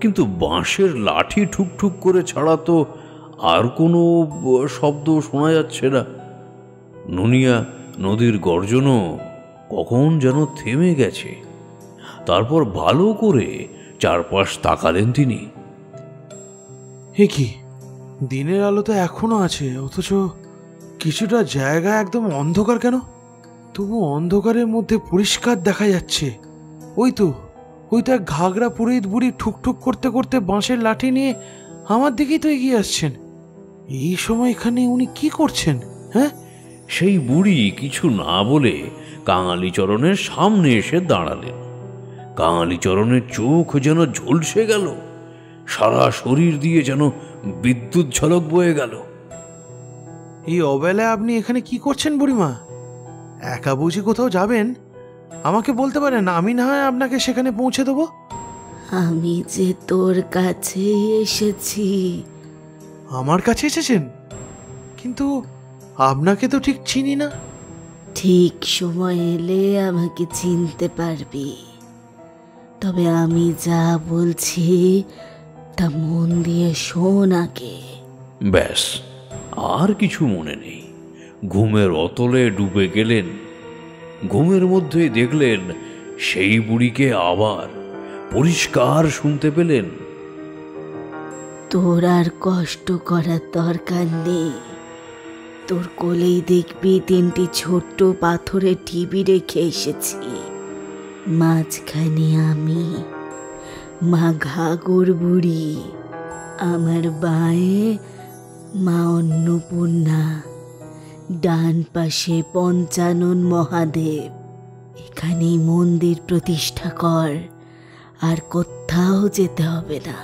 কিন্তু বাঁশের লাঠি ঠুকঠুক করে ছাড়া তো আর কোনো শব্দ শোনা যাচ্ছে না। নুনিয়া নদীর গর্জনও কখন যেন থেমে গেছে। তারপর ভালো করে চারপাশ তাকালেন তিনি। এ কি, দিনের আলো তো এখনো আছে, অথচ কিছুটা জায়গা একদম অন্ধকার কেন? তবু অন্ধকারের মধ্যে পরিষ্কার দেখা যাচ্ছে। ওই তো এক ঘাগরা পুরোহিত বুড়ি ঠুকঠুক করতে করতে বাঁশের লাঠি নিয়ে আমার দিকেই তো এগিয়ে আসছেন। এই সময় এখানে উনি কি করছেন? হ্যাঁ, সেই বুড়ি কিছু না বলে কাঙালিচরণের সামনে এসে দাঁড়ালেন। কাঙালিচরণের চোখ যেন ঝলসে গেল, সারা শরীর দিয়ে যেন বিদ্যুৎ ঝলক বয়ে গেল। এই অবেলায় আপনি এখানে কি করছেন বুড়িমা? একা বুঝি কোথাও যাবেন? আমাকে বলতে পারেন, আমি না হয় আপনাকে সেখানে পৌঁছে দেবো। আমি যে তোর কাছে এসেছি। আমার কাছে এসেছেন? কিন্তু আপনাকে তো ঠিক চিনি না। ঠিক সময় এলে আমাকে চিনতে পারবি। তবে আমি যা বলছি তা মন দিয়ে শোন আগে। ব্যাস, আর কিছু মনে নেই। ঘুমের অতলে ডুবে গেলেন। ঘুমের মধ্যেই দেখলেন সেই বুড়িকে আবার পরিষ্কার শুনতে পেলেন। তোর আর কষ্ট করার দরকার নেই। তোর কোলেই দেখবি 3টি ছোট্ট পাথরের ঢিবি রেখে এসেছি। মাঝখানে আমি, মা ঘাগর বুড়ি, আমার বাঁয়ে মা অন্নপূর্ণা, ডান পাশে পঞ্চানন মহাদেব। এখানেই মন্দির প্রতিষ্ঠা কর, আর কোথাও যেতে হবে না।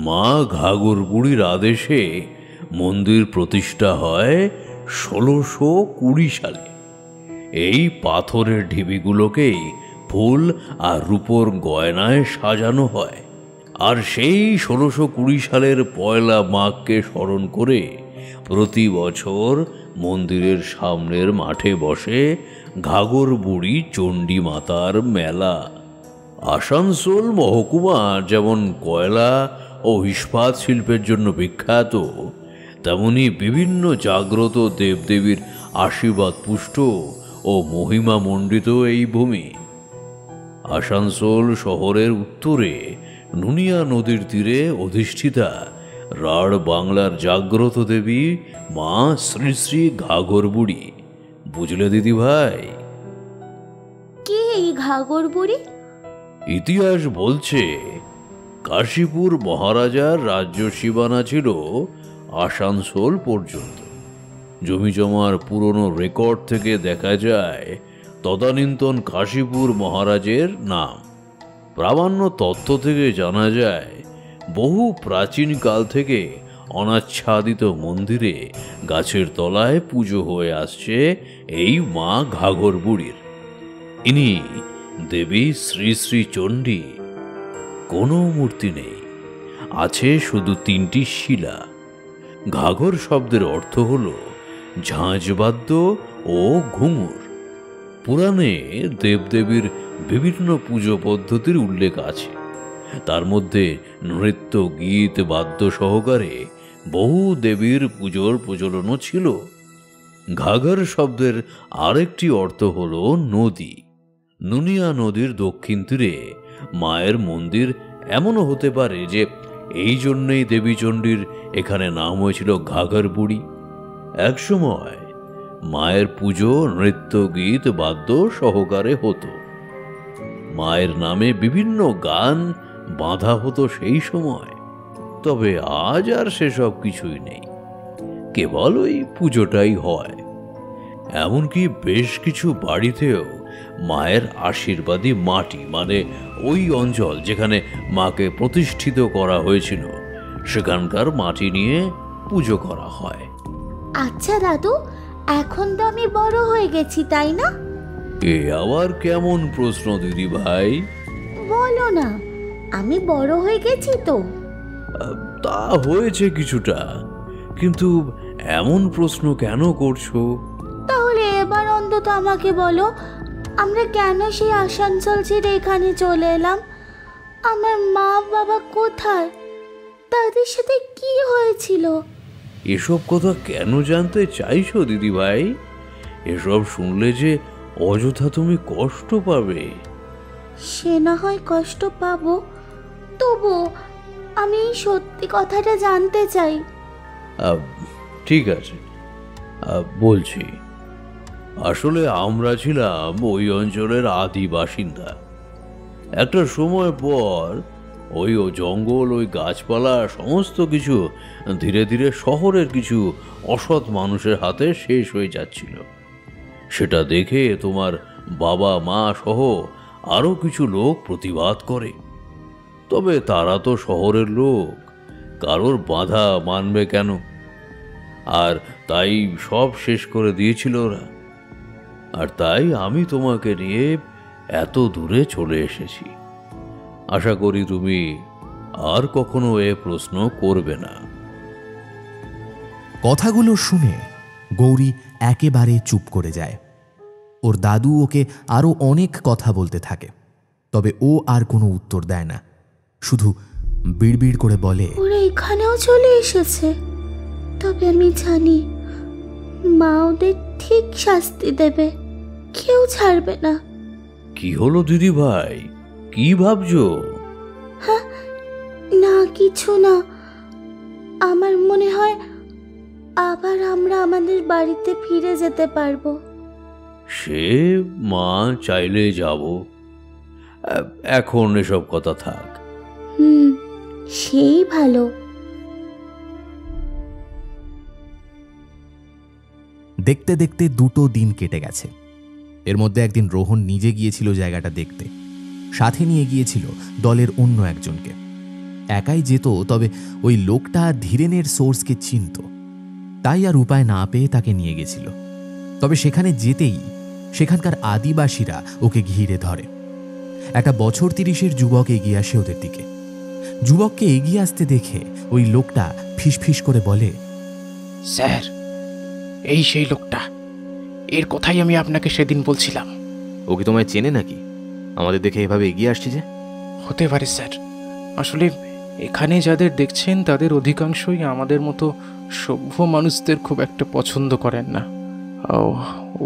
মা ঘাগর বুড়ির আদেশে মন্দির প্রতিষ্ঠা হয় 1620 সালে। এই পাথরের ঢিবিগুলোকেই ফুল আর রূপোর গয়নায় সাজানো হয়। আর সেই 1620 সালের 1 মাঘকে স্মরণ করে প্রতি বছর মন্দিরের সামনের মাঠে বসে ঘাগর বুড়ি চণ্ডী মাতার মেলা। আসানসোল মহকুমা যেমন কয়লা ও ইস্পাত শিল্পের জন্য বিখ্যাত, তেমনি বিভিন্ন জাগ্রত দেবদেবীর আশীর্বাদ পুষ্ট ও ও মহিমা মণ্ডিত এই ভূমি। আসানসোল শহরের উত্তরে নুনিয়া নদীর তীরে অধিষ্ঠিতা রাঢ় বাংলার জাগ্রত দেবী মা শ্রী শ্রী ঘাঘর বুড়ি। বুঝলে দিদি ভাই? কে এই ঘাঘর বুড়ি? ইতিহাস বলছে কাশীপুর মহারাজার রাজ্য সীমানা ছিল আসানসোল পর্যন্ত। জমিজমার পুরনো রেকর্ড থেকে দেখা যায় তদানীন্তন কাশীপুর মহারাজের নাম। প্রামাণ্য তথ্য থেকে জানা যায় বহু প্রাচীন কাল থেকে অনাচ্ছাদিত মন্দিরে গাছের তলায় পুজো হয়ে আসছে এই মা ঘাঘর বুড়ির। ইনি দেবী শ্রী শ্রী চণ্ডী। কোনো মূর্তি নেই, আছে শুধু 3টি শিলা। ঘাঘর শব্দের অর্থ হল ঝাঁঝবাদ্য ও ঘুঙুর। পুরাণে দেবদেবীর বিভিন্ন পুজো পদ্ধতির উল্লেখ আছে। তার মধ্যে নৃত্য, গীত, বাদ্য সহকারে বহু দেবীর পুজোর প্রচলনও ছিল। ঘাঘর শব্দের আরেকটি অর্থ হল নদী। নুনিয়া নদীর দক্ষিণ তীরে মায়ের মন্দির এমনও হতে পারে যে এই জন্যেই দেবী চণ্ডীর এখানে নাম হয়েছিল ঘাঘর বুড়ি। একসময় মায়ের পুজো নৃত্য, গীত, বাদ্য সহকারে হতো। মায়ের নামে বিভিন্ন গান বাঁধা হতো সেই সময়। তবে আজ আর সেসব কিছুই নেই, কেবল ওই পুজোটাই হয়। এমনকি বেশ কিছু বাড়িতেও মায়ের আশীর্বাদী মাটি, মানে ওই অঞ্চল যেখানে মাকে প্রতিষ্ঠিত করা হয়েছিল, সেখানকার মাটি নিয়ে পুজো করা হয়। আচ্ছা দাদু, এখন তো আমি বড় হয়ে গেছি, তাই না? এ আবার কেমন প্রশ্ন দিদি ভাই? বলো না, আমি বড় হয়ে গেছি তো। তা হয়েছে কিছুটা, কিন্তু এমন প্রশ্ন কেন করছো? তাহলে এবার অন্তত আমাকে বলো, আমরা কেন সেই আসানসোল ছেড়ে এখানে চলে এলাম? আমার মা বাবা কোথায়? তাদের সাথে কি হয়েছিল? এসব কথা কেন জানতে চাইছো দিদি ভাই? এসব শুনলে যে অযথা তুমি কষ্ট পাবে। সে না হয় কষ্ট পাবো, তবু আমি সত্যি কথাটা জানতে চাই। ঠিক আছে, বলছি। আসলে আমরা ছিলাম ওই অঞ্চলের আদি বাসিন্দা। একটা সময় পর ওই জঙ্গল, ওই গাছপালা সমস্ত কিছু ধীরে ধীরে শহরের কিছু অসৎ মানুষের হাতে শেষ হয়ে যাচ্ছিল। সেটা দেখে তোমার বাবা মা সহ আরও কিছু লোক প্রতিবাদ করে। তবে তারা তো শহরের লোক, কারোর বাধা মানবে কেন? আর তাই সব শেষ করে দিয়েছিল ওরা। আর তাই আমি তোমাকে নিয়ে এত দূরে চলে এসেছি। আশা করি তুমি আর কখনো এ প্রশ্ন করবে না। কথাগুলো শুনে গৌরী একেবারে চুপ করে যায়। ওর দাদু ওকে আরো অনেক কথা বলতে থাকে, তবে ও আর কোনো উত্তর দেয় না, শুধু বিড়বিড় করে বলে, ওরা এখানেও চলে এসেছে। তবে আমি জানি মা ওদের ঠিক শাস্তি দেবে, কেউ ছাড়বে না। কি হলো দিদি ভাই, কি ভাবছো? হ্যাঁ, না কিছু না। আমার মনে হয় আবার আমরা আমাদের বাড়িতে ফিরে যেতে পারবো। সে মা চাইলে যাব, এখন এসব কথা থাক। সেই ভালো। দেখতে দেখতে 2 দিন কেটে গেছে। এর মধ্যে একদিন রোহন নিজে গিয়েছিল জায়গাটা দেখতে, সাথে নিয়ে গিয়েছিল দলের অন্য একজনকে। একাই যেত, তবে ওই লোকটা ধীরেনের সোর্সকে চিনত, তাই আর উপায় না পেয়ে তাকে নিয়ে গেছিল। তবে সেখানে যেতেই সেখানকার আদিবাসীরা ওকে ঘিরে ধরে। একটা বছর 30-এর যুবক এগিয়ে আসে ওদের দিকে। যুবককে এগিয়ে আসতে দেখে ওই লোকটা ফিসফিস করে বলে, স্যার, এই সেই লোকটা, এর কথাই আমি আপনাকে সেদিন বলছিলাম। ও কি তোমায় চেনে নাকি? আমাদের দেখে এভাবে এগিয়ে আসছে যে? হতে পারে স্যার। আসলে এখানে যাদের দেখছেন তাদের অধিকাংশই আমাদের মতো সভ্য মানুষদের খুব একটা পছন্দ করেন না।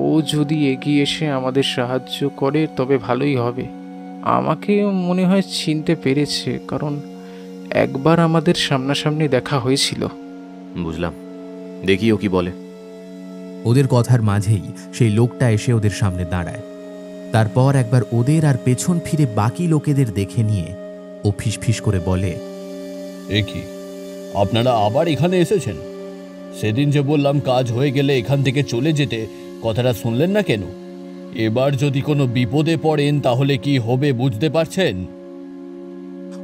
ও যদি এগিয়ে এসে আমাদের সাহায্য করে তবে ভালোই হবে। আমাকে মনে হয় চিনতে পেরেছে, কারণ একবার আমাদের সামনাসামনি দেখা হয়েছিল। বুঝলাম, দেখি ও কি বলে। ওদের কথার মাঝেই সেই লোকটা এসে ওদের সামনে দাঁড়ায়। তারপর একবার ওদের আর পেছন ফিরে বাকি লোকেদের দেখে নিয়ে ও ফিসফিস করে বলে, এ কি, আপনারা আবার এখানে এসেছেন? সেদিন যে বললাম কাজ হয়ে গেলে এখান থেকে চলে যেতে, কথাটা শুনলেন না কেন? এবার যদি কোনো বিপদে পড়েন তাহলে কি হবে বুঝতে পারছেন?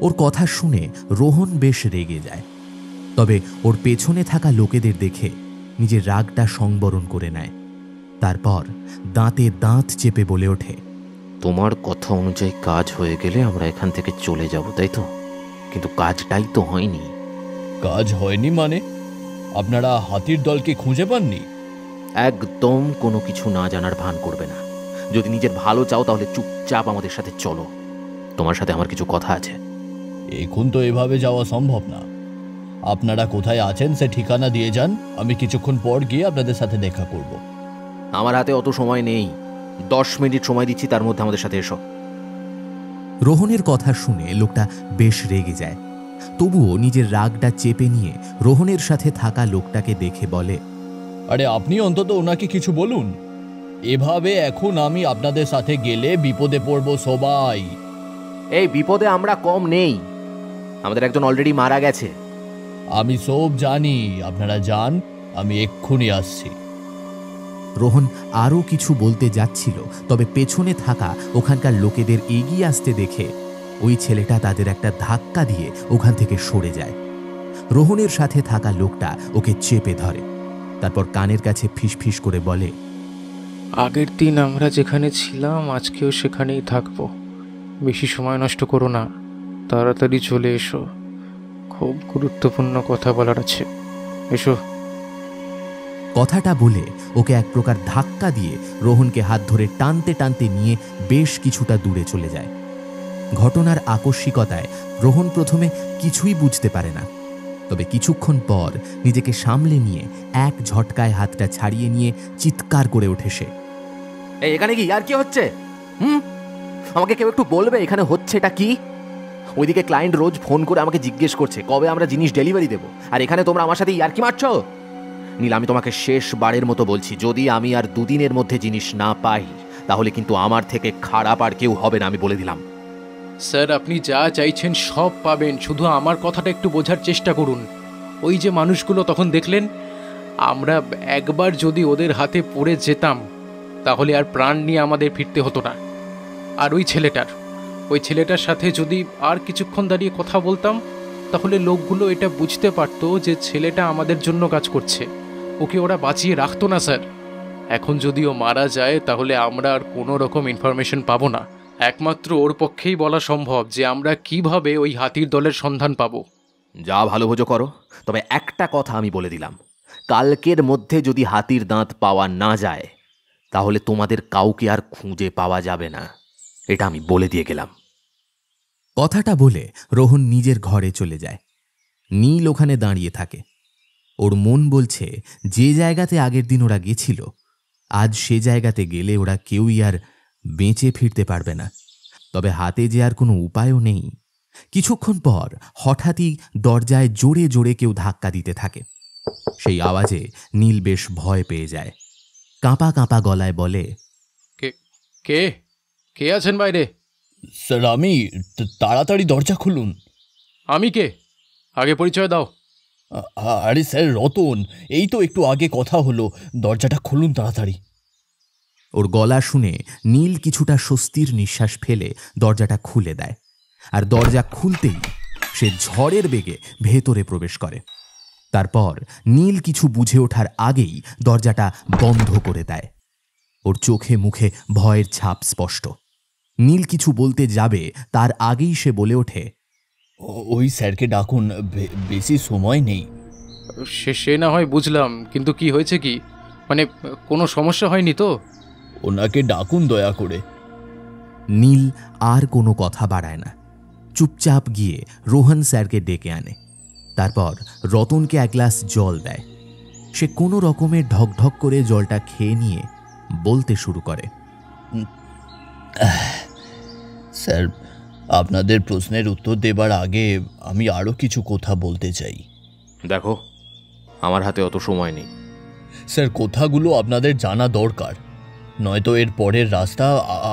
ওর কথা শুনে রোহন বেশ রেগে যায়, তবে ওর পেছনে থাকা লোকেদের দেখে নিজের রাগটা সংবরণ করে নেয়। তারপর দাঁতে দাঁত চেপে বলে ওঠে, তোমার কথা অনুযায়ী কাজ হয়ে গেলে আমরা এখান থেকে চলে যাব, তাই তো? কিন্তু কাজটাই তো হয়নি। কাজ হয়নি মানে? আপনারা হাতির দলকে খুঁজে পাননি? একদম কোনো কিছু না জানার ভান করবে না। যদি নিজের ভালো চাও তাহলে চুপচাপ আমাদের সাথে চলো, তোমার সাথে আমার কিছু কথা আছে। এখন তো এভাবে যাওয়া সম্ভব না। আপনারা কোথায় আছেন সে ঠিকানা দিয়ে যান, আমি কিছুক্ষণ পর গিয়ে আপনাদের সাথে দেখা করব। আমার হাতে অত সময় নেই, 10 মিনিট সময় দিচ্ছি, তার মধ্যে আমাদের সাথে এসো। রোহনের কথা শুনে লোকটা বেশ রেগে যায়, তবুও নিজের রাগটা চেপে নিয়ে রোহনের সাথে থাকা লোকটাকে দেখে বলে, আরে আপনি অন্তত ওনাকে কিছু বলুন। এভাবে এখন আমি আপনাদের সাথে গেলে বিপদে পড়ব সবাই। এই বিপদে আমরা কম নেই, আমাদের একজন অলরেডি মারা গেছে। আমি সব জানি, আপনারা যান, আমি এক্ষুনি আসছি। রোহন আরও কিছু বলতে যাচ্ছিল, তবে পেছনে থাকা ওখানকার লোকেদের এগিয়ে আসতে দেখে ওই ছেলেটা তাদের একটা ধাক্কা দিয়ে ওখান থেকে সরে যায়। রোহনের সাথে থাকা লোকটা ওকে চেপে ধরে, তারপর কানের কাছে ফিসফিস করে বলে, আগের দিন আমরা যেখানে ছিলাম আজকেও সেখানেই থাকবো। বেশি সময় নষ্ট করো না, তাড়াতাড়ি চলে এসো, খুব গুরুত্বপূর্ণ কথা বলার আছে, এসো। কথাটা বলে ওকে এক প্রকার ধাক্কা দিয়ে রোহনকে হাত ধরে টানতে টানতে নিয়ে বেশ কিছুটা দূরে চলে যায়। ঘটনার আকস্মিকতায় রোহন প্রথমে কিছুই বুঝতে পারে না, তবে কিছুক্ষণ পর নিজেকে সামলে নিয়ে এক ঝটকায় হাতটা ছাড়িয়ে নিয়ে চিৎকার করে ওঠে সে, এই এখানে কি আর কি হচ্ছে? আমাকে কেউ একটু বলবে এখানে হচ্ছেটা কি? ওইদিকে ক্লায়েন্ট রোজ ফোন করে আমাকে জিজ্ঞেস করছে কবে আমরা জিনিস ডেলিভারি দেবো, আর এখানে তোমরা আমার সাথে ইয়ার্কি মারছো। নীল, আমি তোমাকে শেষবারের মতো বলছি, যদি আমি আর 2 দিনের মধ্যে জিনিস না পাই তাহলে কিন্তু আমার থেকে খারাপ আর কেউ হবে না, আমি বলে দিলাম। স্যার, আপনি যা চাইছেন সব পাবেন, শুধু আমার কথাটা একটু বোঝার চেষ্টা করুন। ওই যে মানুষগুলো তখন দেখলেন, আমরা একবার যদি ওদের হাতে পড়ে যেতাম তাহলে আর প্রাণ নিয়ে আমাদের ফিরতে হতো না। আর ওই ছেলেটার সাথে যদি আর কিছুক্ষণ দাঁড়িয়ে কথা বলতাম তাহলে লোকগুলো এটা বুঝতে পারতো যে ছেলেটা আমাদের জন্য কাজ করছে, ওকে ওরা বাঁচিয়ে রাখতো না স্যার। এখন যদি ও মারা যায় তাহলে আমরা আর কোনো রকম ইনফরমেশন পাবো না। একমাত্র ওর পক্ষেই বলা সম্ভব যে আমরা কিভাবে ওই হাতির দলের সন্ধান পাবো। যা ভালো বোঝো করো, তবে একটা কথা আমি বলে দিলাম, কালকের মধ্যে যদি হাতির দাঁত পাওয়া না যায় তাহলে তোমাদের কাউকে আর খুঁজে পাওয়া যাবে না, এটা আমি বলে দিয়ে গেলাম। কথাটা বলে রোহন নিজের ঘরে চলে যায়। নীল ওখানে দাঁড়িয়ে থাকে। ওর মন বলছে যে জায়গাতে আগের দিন ওরা গেছিল আজ সে জায়গাতে গেলে ওরা কেউই আর বেঁচে ফিরতে পারবে না, তবে হাতে যে আর কোনো উপায়ও নেই। কিছুক্ষণ পর হঠাৎই দরজায় জোরে জোরে কেউ ধাক্কা দিতে থাকে। সেই আওয়াজে নীল বেশ ভয় পেয়ে যায়। কাঁপা কাঁপা গলায় বলে, কে কে কে আছেন বাইরে? স্যার আমি, তাড়াতাড়ি দরজা খুলুন। আমি কে? আগে পরিচয় দাও। আরে স্যার, রতন, এই তো একটু আগে কথা হলো, দরজাটা খুলুন তাড়াতাড়ি। ওর গলা শুনে নীল কিছুটা স্বস্তির নিঃশ্বাস ফেলে দরজাটা খুলে দেয়, আর দরজা খুলতেই সে ঝড়ের বেগে ভেতরে প্রবেশ করে। তারপর নীল কিছু বুঝে ওঠার আগেই দরজাটা বন্ধ করে দেয়। ওর চোখে মুখে ভয়ের ছাপ স্পষ্ট। নীল কিছু বলতে যাবে তার আগেই সে বলে ওঠে, ওই স্যারকে ডাকুন, বেশি সময় নেই। সে না হয় বুঝলাম, কিন্তু কি হয়েছে কি? মানে কোনো সমস্যা হয়নি তো? ওনাকে ডাকুন দয়া করে। নীল আর কোনো কথা বাড়ায় না, চুপচাপ গিয়ে রোহন স্যারকে ডেকে আনে। তারপর রতনকে এক গ্লাস জল দেয়। সে কোনো রকমের ঢকঢক করে জলটা খেয়ে নিয়ে বলতে শুরু করে, স্যার, আপনাদের প্রশ্নের উত্তর দেবার আগে আমি আরও কিছু কথা বলতে চাই। দেখো, আমার হাতে অত সময় নেই। স্যার, কথাগুলো আপনাদের জানা দরকার, নয়তো এর পরের রাস্তা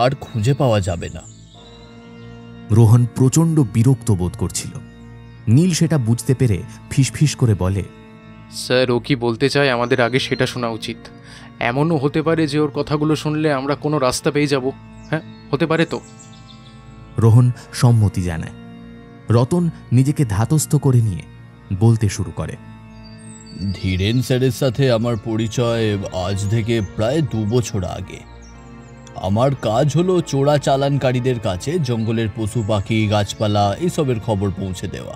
আর খুঁজে পাওয়া যাবে না। রোহন প্রচণ্ড বিরক্ত বোধ করছিল। নীল সেটা বুঝতে পেরে ফিসফিস করে বলে, স্যার, ও কি বলতে চায় আমাদের আগে সেটা শোনা উচিত। এমনও হতে পারে যে ওর কথাগুলো শুনলে আমরা কোনো রাস্তা পেয়ে যাব। হ্যাঁ, হতে পারে তো। রোহন সম্মতি জানায়। রতন নিজেকে ধাতস্থ করে নিয়ে বলতে শুরু করে, ধীরেন স্যারের সাথে আমার পরিচয় আজ থেকে প্রায় 2 বছর আগে। আমার কাজ হলো চোরা চালানকারীদের কাছে জঙ্গলের পশু পাখি, গাছপালা এসবের খবর পৌঁছে দেওয়া,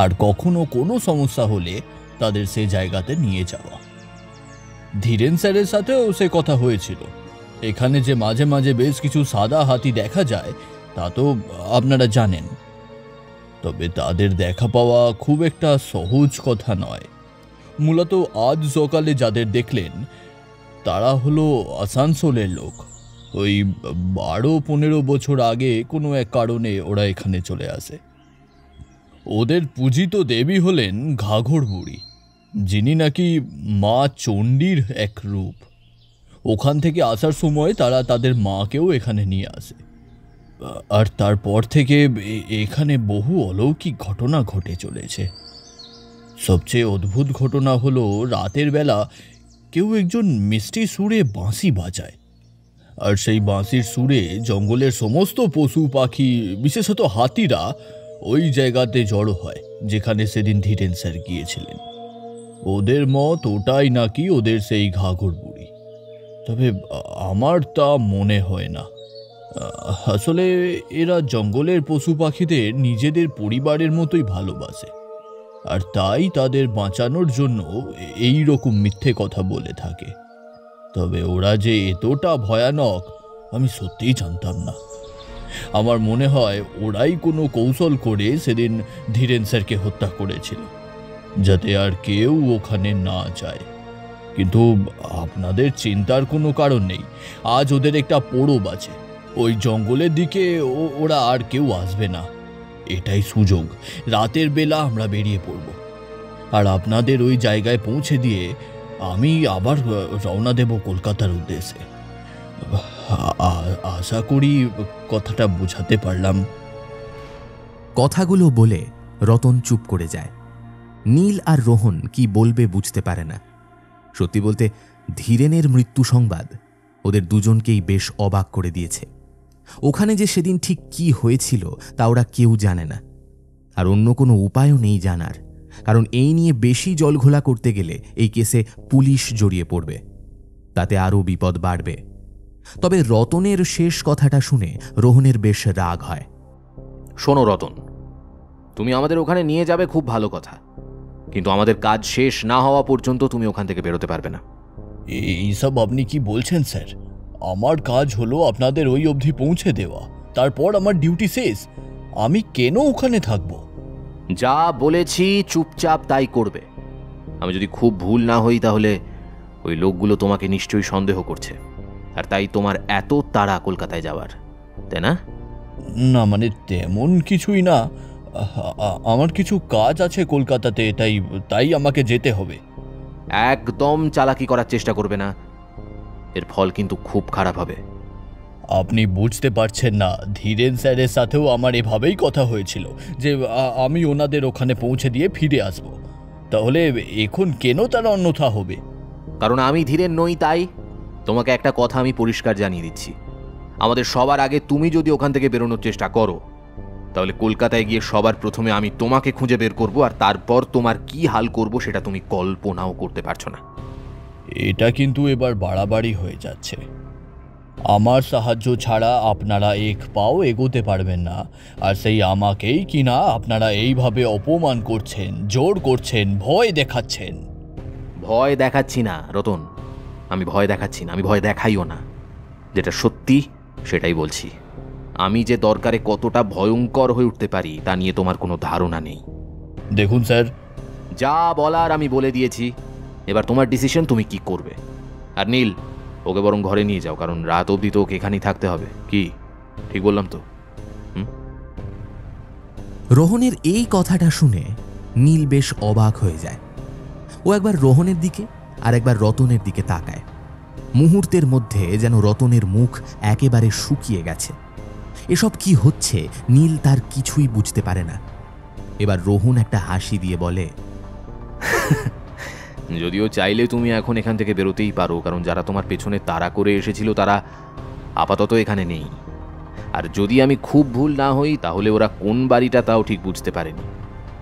আর কখনো কোনো সমস্যা হলে তাদের সে জায়গাতে নিয়ে যাওয়া। ধীরেন স্যারের সাথেও সে কথা হয়েছিল। এখানে যে মাঝে মাঝে বেশ কিছু সাদা হাতি দেখা যায় তা তো আপনারা জানেন, তবে তাদের দেখা পাওয়া খুব একটা সহজ কথা নয়। মূলত আজ সকালে যাদের দেখলেন তারা হলো আসানসোলের লোক। ওই 12-15 বছর আগে কোনো এক কারণে ওরা এখানে চলে আসে। ওদের পূজিত দেবী হলেন ঘাঘর বুড়ি, যিনি নাকি মা চণ্ডীর এক রূপ। ওখান থেকে আসার সময় তারা তাদের মাকেও এখানে নিয়ে আসে, আর তারপর থেকে এখানে বহু অলৌকিক ঘটনা ঘটে চলেছে। সবচেয়ে অদ্ভুত ঘটনা হলো রাতের বেলা কেউ একজন মিষ্টি সুরে বাঁশি বাজায়, আর সেই বাঁশির সুরে জঙ্গলের সমস্ত পশু পাখি, বিশেষত হাতিরা ওই জায়গাতে জড়ো হয় যেখানে সেদিন ধীরেন স্যার গিয়েছিলেন। ওদের মত ওটাই নাকি ওদের সেই ঘাঘর বুড়ি, তবে আমার তা মনে হয় না। আসলে এরা জঙ্গলের পশু পাখিদের নিজেদের পরিবারের মতোই ভালোবাসে, আর তাই তাদের বাঁচানোর জন্য এই রকম মিথ্যে কথা বলে থাকে। তবে ওরা যে এতটা ভয়ানক আমি সত্যিই জানতাম না। আমার মনে হয় ওরাই কোনো কৌশল করে সেদিন ধীরেন স্যারকে হত্যা করেছিল, যাতে আর কেউ ওখানে না যায়। কিন্তু আপনাদের চিন্তার কোনো কারণ নেই, আজ ওদের একটা পরব আছে। ওই জঙ্গলের দিকে ওরা আর কেউ আসবে না। এটাই সুযোগ, রাতের বেলা আমরা বেরিয়ে পড়ব, আর আপনাদের ওই জায়গায় পৌঁছে দিয়ে আমি আবার রওনা দেব কলকাতার উদ্দেশ্যে। আশা করি কথাটা বোঝাতে পারলাম। কথাগুলো বলে রতন চুপ করে যায়। নীল আর রোহন কি বলবে বুঝতে পারে না। সত্যি বলতে ধীরেনের মৃত্যু সংবাদ ওদের দুজনকেই বেশ অবাক করে দিয়েছে। ওখানে যে সেদিন ঠিক কি হয়েছিল তা ওরা কেউ জানে না, আর অন্য কোনো উপায়ও নেই জানার, কারণ এই নিয়ে বেশি জলঘোলা করতে গেলে এই কেসে পুলিশ জড়িয়ে পড়বে, তাতে আরও বিপদ বাড়বে। তবে রতনের শেষ কথাটা শুনে রোহনের বেশ রাগ হয়। শোনো রতন, তুমি আমাদের ওখানে নিয়ে যাবে খুব ভালো কথা, কিন্তু আমাদের কাজ শেষ না হওয়া পর্যন্ত তুমি ওখান থেকে বেরোতে পারবে না। এইসব আপনি কি বলছেন স্যার? আমার কাজ হলো আপনাদের ওই অবধি পৌঁছে দেওয়া, তারপর আমার ডিউটি শেষ। আমি কেন ওখানে থাকব? যা বলেছি চুপচাপ তাই করবে। আমি যদি খুব ভুল না হই তাহলে ওই লোকগুলো তোমাকে নিশ্চয়ই সন্দেহ করছে, আর তাই তোমার এত তাড়া কলকাতায় যাওয়ার, তাই না? না, মানে তেমন কিছুই না। আমার কিছু কাজ আছে কলকাতাতে, তাই আমাকে যেতে হবে। একদম চালাকি করার চেষ্টা করবে না, এর ফল কিন্তু খুব খারাপ হবে। আপনি বুঝতে পারছেন না, ধীরেন স্যারের সাথেও আমার এভাবেই কথা হয়েছিল যে আমি ওনাদের ওখানে পৌঁছে দিয়ে ফিরে আসব। তাহলে এখন কেন তারা অন্যথা হবে? কারণ আমি ধীরেন নই, তাই তোমাকে একটা কথা আমি পরিষ্কার জানিয়ে দিচ্ছি। আমাদের সবার আগে তুমি যদি ওখান থেকে বেরোনোর চেষ্টা করো, তাহলে কলকাতায় গিয়ে সবার প্রথমে আমি তোমাকে খুঁজে বের করব, আর তারপর তোমার কি হাল করব সেটা তুমি কল্পনাও করতে পারছো না। এটা কিন্তু এবার বাড়াবাড়ি হয়ে যাচ্ছে। আমার সাহায্য ছাড়া আপনারা এক পাও এগোতে পারবেন না, আর সেই আমাকেই কিনা আপনারা এইভাবে অপমান করছেন, জোর করছেন, ভয় দেখাচ্ছেন। ভয় দেখাচ্ছি না রতন, আমি ভয় দেখাচ্ছি না, আমি ভয় দেখাইও না। যেটা সত্যি সেটাই বলছি। আমি যে দরকারে কতটা ভয়ঙ্কর হয়ে উঠতে পারি তা নিয়ে তোমার কোনো ধারণা নেই। দেখুন স্যার, যা বলার আমি বলে দিয়েছি, এবার তোমার ডিসিশন, তুমি কি করবে। আর নীল, ওকে বরং ঘরে নিয়ে যাও, কারণ রাত অবধি তো ওকে এখানেই থাকতে হবে। কি ঠিক বললাম তো? রোহনের এই কথাটা শুনে নীল বেশ অবাক হয়ে যায়। ও একবার রোহনের দিকে আর একবার রতনের দিকে তাকায়। মুহূর্তের মধ্যে যেন রতনের মুখ একেবারে শুকিয়ে গেছে। এসব কি হচ্ছে নীল তার কিছুই বুঝতে পারে না। এবার রোহন একটা হাসি দিয়ে বলে, যদিও চাইলে তুমি এখন এখান থেকে বেরোতেই পারো, কারণ যারা তোমার পেছনে তাড়া করে এসেছিল তারা আপাতত এখানে নেই। আর যদি আমি খুব ভুল না হই তাহলে ওরা কোন বাড়িটা তাও ঠিক বুঝতে পারেনি।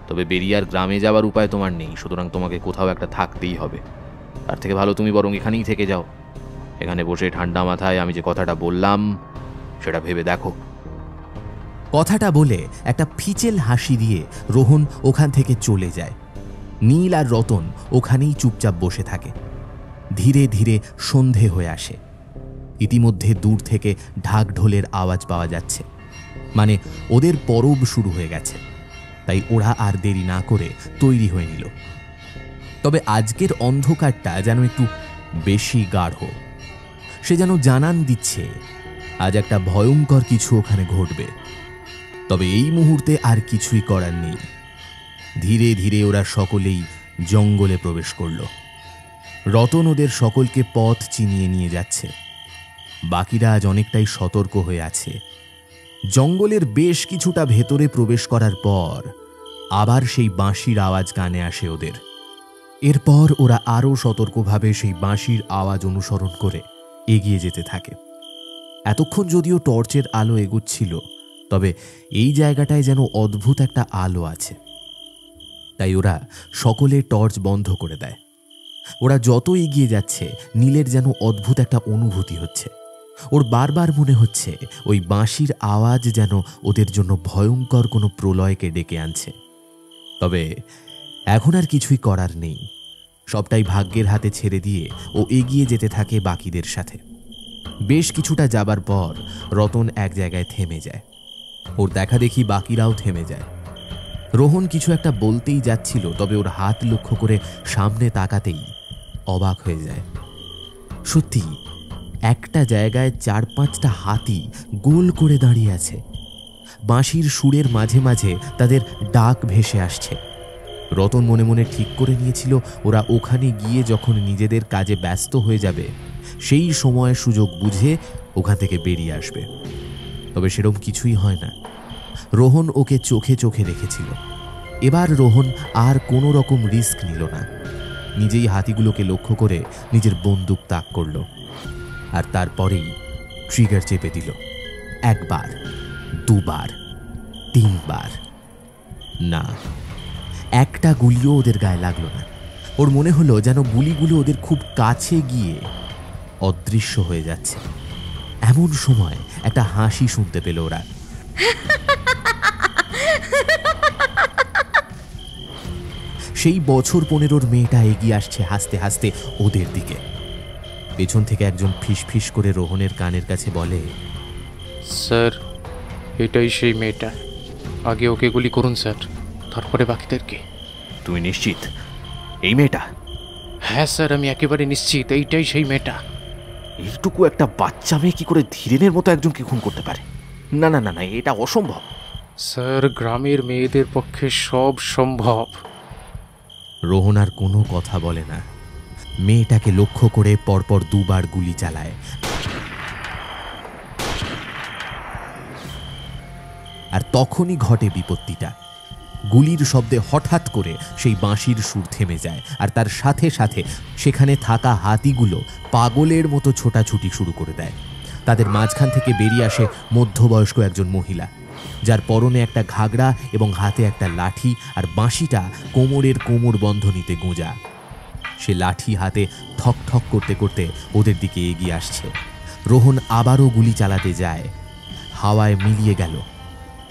তবে বেরিয়ার গ্রামে যাওয়ার উপায় তোমার নেই, সুতরাং তোমাকে কোথাও একটা থাকতেই হবে। তার থেকে ভালো তুমি বরং এখানেই থেকে যাও। এখানে বসে ঠান্ডা মাথায় আমি যে কথাটা বললাম সেটা ভেবে দেখো। কথাটা বলে একটা ফিচেল হাসি দিয়ে রোহন ওখান থেকে চলে যায়। নীল আর রতন ওখানেই চুপচাপ বসে থাকে। ধীরে ধীরে সন্ধে হয়ে আসে। ইতিমধ্যে দূর থেকে ঢাক ঢোলের আওয়াজ পাওয়া যাচ্ছে, মানে ওদের পরব শুরু হয়ে গেছে। তাই ওরা আর দেরি না করে তৈরি হয়ে নিল। তবে আজকের অন্ধকারটা যেন একটু বেশি গাঢ়। সে যেন জানান দিচ্ছে আজ একটা ভয়ঙ্কর কিছু ওখানে ঘটবে। তবে এই মুহূর্তে আর কিছুই করার নেই। ধীরে ধীরে ওরা সকলেই জঙ্গলে প্রবেশ করল। রতন ওদের সকলকে পথ চিনিয়ে নিয়ে যাচ্ছে। বাকিরা আজ অনেকটাই সতর্ক হয়ে আছে। জঙ্গলের বেশ কিছুটা ভেতরে প্রবেশ করার পর আবার সেই বাঁশির আওয়াজ কানে আসে ওদের। এরপর ওরা আরও সতর্কভাবে সেই বাঁশির আওয়াজ অনুসরণ করে এগিয়ে যেতে থাকে। এতক্ষণ যদিও টর্চের আলো এগুচ্ছিল, তবে এই জায়গাটায় যেন অদ্ভুত একটা আলো আছে। তাই ওরা সকলে টর্চ বন্ধ করে দেয়। ওরা যত এগিয়ে যাচ্ছে নীলের যেন অদ্ভুত একটা অনুভূতি হচ্ছে। ওর বারবার মনে হচ্ছে ওই বাঁশির আওয়াজ যেন ওদের জন্য ভয়ঙ্কর কোনো প্রলয়কে ডেকে আনছে। তবে এখন আর কিছুই করার নেই। সবটাই ভাগ্যের হাতে ছেড়ে দিয়ে ও এগিয়ে যেতে থাকে বাকিদের সাথে। বেশ কিছুটা যাবার পর রতন এক জায়গায় থেমে যায়। ওর দেখা দেখি বাকিরাও থেমে যায়। রোহন কিছু একটা বলতেই যাচ্ছিল, তবে ওর হাত লক্ষ্য করে সামনে তাকাতেই অবাক হয়ে যায়। সত্যি একটা জায়গায় 4-5টা হাতি গোল করে দাঁড়িয়ে আছে। বাঁশির সুরের মাঝে মাঝে তাদের ডাক ভেসে আসছে। রতন মনে মনে ঠিক করে নিয়েছিল ওরা ওখানে গিয়ে যখন নিজেদের কাজে ব্যস্ত হয়ে যাবে সেই সময় সুযোগ বুঝে ওখান থেকে বেরিয়ে আসবে। তবে সেরকম কিছুই হয় না। রোহন ওকে চোখে চোখে রেখেছিল। এবার রোহন আর কোনো রকম রিস্ক নিল না। নিজেই হাতিগুলোকে লক্ষ্য করে নিজের বন্দুক তাক করল, আর তারপরেই ট্রিগার চেপে দিল। 1 বার, 2 বার, 3 বার। না, একটা গুলিও ওদের গায়ে লাগলো না। ওর মনে হলো যেন গুলিগুলো ওদের খুব কাছে গিয়ে অদৃশ্য হয়ে যাচ্ছে। এমন সময় একটা হাসি শুনতে পেল ওরা। সেই বছর 15-র মেয়েটা এগিয়ে আসছে হাসতে হাসতে ওদের দিকে। পেছন থেকে একজন ফিসফিস করে রোহনের কানের কাছে বলে, স্যার, এটাই সেই মেয়েটা। আগে ওকে গুলি করুন স্যার, তারপরে বাকিদেরকে। তুমি নিশ্চিত এই মেয়েটা? হ্যাঁ স্যার, আমি একেবারে নিশ্চিত এইটাই সেই মেয়েটা। এইটুকু একটা বাচ্চা মেয়ে কি করে ধীরেনের মতো একজনকে খুন করতে পারে? না না না না, এটা অসম্ভব। স্যার, গ্রামের মেয়েদের পক্ষে সব সম্ভব। রোহন আর কোনো কথা বলে না। মেয়েটাকে লক্ষ্য করে পরপর 2 বার গুলি চালায়। আর তখনই ঘটে বিপত্তিটা। গুলির শব্দে হঠাৎ করে সেই বাঁশির সুর থেমে যায়, আর তার সাথে সাথে সেখানে থাকা হাতিগুলো পাগলের মতো ছোটাছুটি শুরু করে দেয়। তাদের মাঝখান থেকে বেরিয়ে আসে মধ্যবয়স্ক একজন মহিলা, যার পরনে একটা ঘাগড়া এবং হাতে একটা লাঠি, আর বাঁশিটা কোমরের কোমর বন্ধনীতে গোঁজা। সে লাঠি হাতে ঠক ঠক করতে করতে ওদের দিকে এগিয়ে আসছে। রোহন আবারও গুলি চালাতে যায়। হাওয়ায় মিলিয়ে গেল।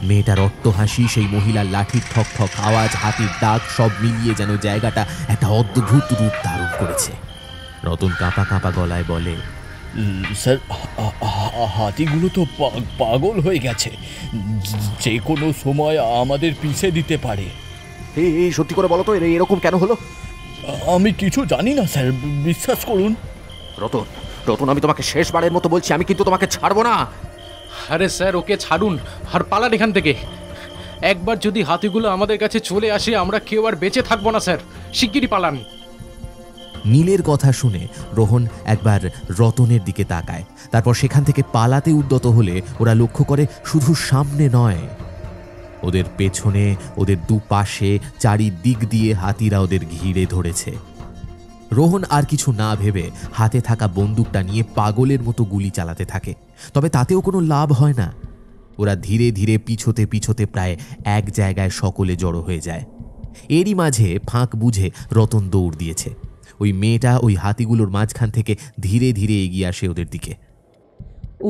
মেয়েটার অট্টহাসি, সেই মহিলার লাঠির ঠক ঠক আওয়াজ, হাতির ডাক সব মিলিয়ে যেন জায়গাটা একটা অদ্ভুত রূপ ধারণ করেছে। রতন কাঁপা কাঁপা গলায় বলে, স্যার, হাতিগুলো তো পাগল হয়ে গেছে, যে কোনো সময় আমাদের পিছে দিতে পারে। এই সত্যি করে বলো তো, এরকম কেন হলো? আমি কিছু জানি না স্যার, বিশ্বাস করুন। রতন, রতন, আমি তোমাকে শেষবারের মতো বলছি, আমি কিন্তু তোমাকে ছাড়বো না। আরে স্যার, ওকে ছাড়ুন আর পালান এখান থেকে। একবার যদি হাতিগুলো আমাদের কাছে চলে আসে, আমরা কেউ আর বেঁচে থাকবো না স্যার। শিগগিরই পালান। নীলের কথা শুনে রোহন একবার রতনের দিকে তাকায়। তারপর সেখান থেকে পালাতে উদ্যত হলে ওরা লক্ষ্য করে শুধু সামনে নয়, ওদের পেছনে, ওদের দুপাশে, চারিদিক দিয়ে হাতিরা ওদের ঘিরে ধরেছে। রোহন আর কিছু না ভেবে হাতে থাকা বন্দুকটা নিয়ে পাগলের মতো গুলি চালাতে থাকে। তবে তাতেও কোনো লাভ হয় না। ওরা ধীরে ধীরে পিছোতে পিছোতে প্রায় এক জায়গায় সকলে জড়ো হয়ে যায়। এরই মাঝে ফাঁক বুঝে রতন দৌড় দিয়েছে। ওই মেয়েটা ওই হাতিগুলোর মাঝখান থেকে ধীরে ধীরে এগিয়ে আসে ওদের দিকে।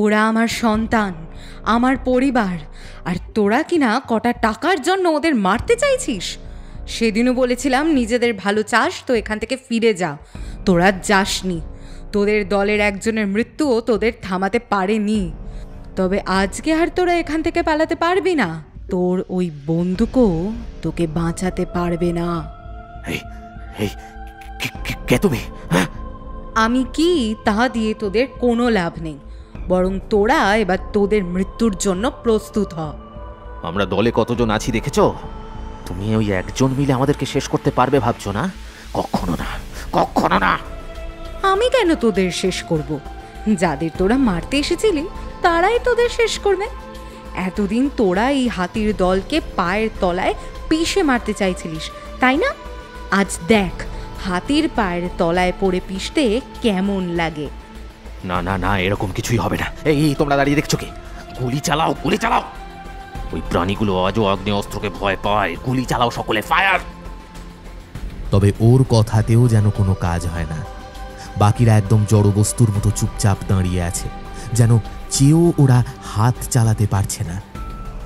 ওরা আমার সন্তান, আমার পরিবার, আর তোরা কিনা কটা টাকার জন্য ওদের মারতে চাইছিস? সেদিনও বলেছিলাম নিজেদের ভালো চাস তো এখান থেকে ফিরে যা, তোরা যাসনি। তোদের দলের একজনের মৃত্যুও তোদের থামাতে পারেনি। তবে আজকে আর তোরা এখান থেকে পালাতে পারবি না। তোর ওই বন্দুকও তোকে বাঁচাতে পারবে না। কে তুমি? আমি কি তা দিয়ে তোদের কোনো লাভ নেই, বরং তোরা এবার তোদের মৃত্যুর জন্য প্রস্তুত হ। আমরা দলে কতজন আছি দেখেছো? তুমি ওই একজন মিলে আমাদেরকে শেষ করতে পারবে ভাবছো না? কখনো না, কখনো না। আমি কেন তোদের শেষ করব? যাদের তোরা মারতে এসেছিলি তারাই তোদের শেষ করবে। এতদিন তোরা এই হাতির দলকে পায়ের তলায় পিষে মারতে চাইছিলিস, তাই না? আজ দেখ হাতির পায়ের তলায় পড়ে পিষতে কেমন লাগে। না না না, এরকম কিছুই হবে না। এই তোমরা দাঁড়িয়ে দেখছো কি? গুলি চালাও, গুলি চালাও। ওই প্রাণীগুলো আজও আগ্নেয়াস্ত্রকে ভয় পায়। গুলি চালাও সকলে, ফায়ার। তবে ওর কথাতেও যেন কোনো কাজ হয় না। বাকিরা একদম জড়বস্তুর মতো চুপচাপ দাঁড়িয়ে আছে, যেন চেয়েও ওরা হাত চালাতে পারছে না।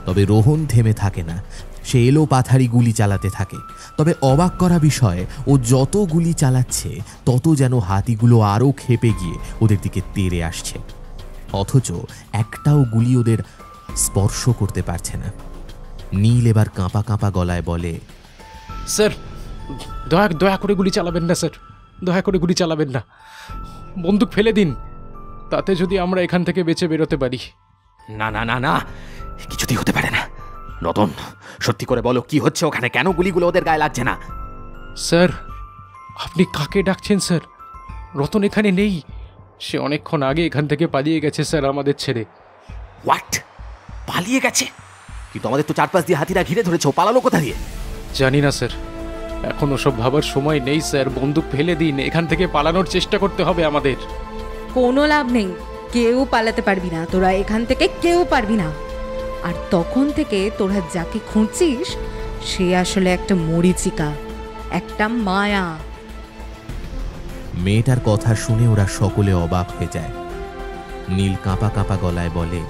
তবে রোহন থেমে থাকে না, সে এলো পাথারি গুলি চালাতে থাকে। তবে অবাক করা বিষয়, ও যত গুলি চালাচ্ছে তত যেন হাতিগুলো আরও ক্ষেপে গিয়ে ওদের দিকে তেড়ে আসছে, অথচ একটাও গুলি ওদের স্পর্শ করতে পারছে না। নীল এবার কাঁপা কাঁপা গলায় বলে, স্যার, দয়া করে গুলি চালাবেন না স্যার, দয়া করে গুলি চালাবেন না। বন্দুক ফেলে দিন, তাতে যদি আমরা এখান থেকে বেঁচে বেরোতে পারি। না না না না, কিছুতেই হতে পারে না। রতন, সত্যি করে বলো কি হচ্ছে ওখানে? কেন গুলিগুলো ওদের গায়ে লাগছে না? স্যার, আপনি কাকে ডাকছেন স্যার? রতন এখানে নেই। সে অনেকক্ষণ আগে এখান থেকে পালিয়ে গেছে স্যার, আমাদের ছেড়ে। হোয়াট? পালিয়ে গেছে? কিন্তু আমাদের তো চারপাশ দিয়ে হাতিরা ঘিরে ধরেছে, ও পালালো কোথা দিয়ে? জানি না স্যার, এখন ওসব ভাবার সময় নেই স্যার। বন্দুক ফেলে দিন, এখান থেকে পালানোর চেষ্টা করতে হবে আমাদের। কোনো লাভ নেই, কেউ পালাতে পারবি না, তোরা এখান থেকে কেউ পারবি না। আর তখন থেকে তোরা যাকে খুঁজছিস সে আসলে একটা মরিচিকা, একটা মায়া। মেয়েটার কথা শুনে ওরা সকলে অবাক হয়ে যায়। নীল কাঁপা কাঁপা গলায় বলে,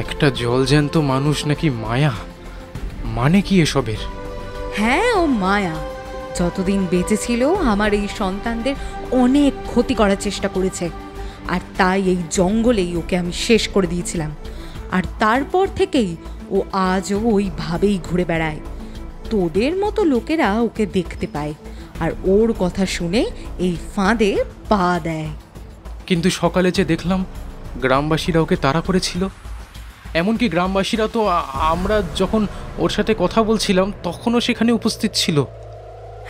একটা জলজ্যান্ত মানুষ নাকি মায়া? মানে কি এসবের? হ্যাঁ, ও মায়া। যতদিন বেঁচে ছিল আমার এই সন্তানদের অনেক ক্ষতি করার চেষ্টা করেছে, আর তাই এই জঙ্গলেই ওকে আমি শেষ করে দিয়েছিলাম। আর তারপর থেকেই ও আজও ওইভাবেই ঘুরে বেড়ায়। তোদের মতো লোকেরা ওকে দেখতে পায় আর ওর কথা শুনে এই ফাঁদে পা দেয়। কিন্তু সকালে যে দেখলাম গ্রামবাসীরা ওকে তাড়া করেছিল, এমনকি গ্রামবাসীরা তো আমরা যখন ওর সাথে কথা বলছিলাম তখনও সেখানে উপস্থিত ছিল।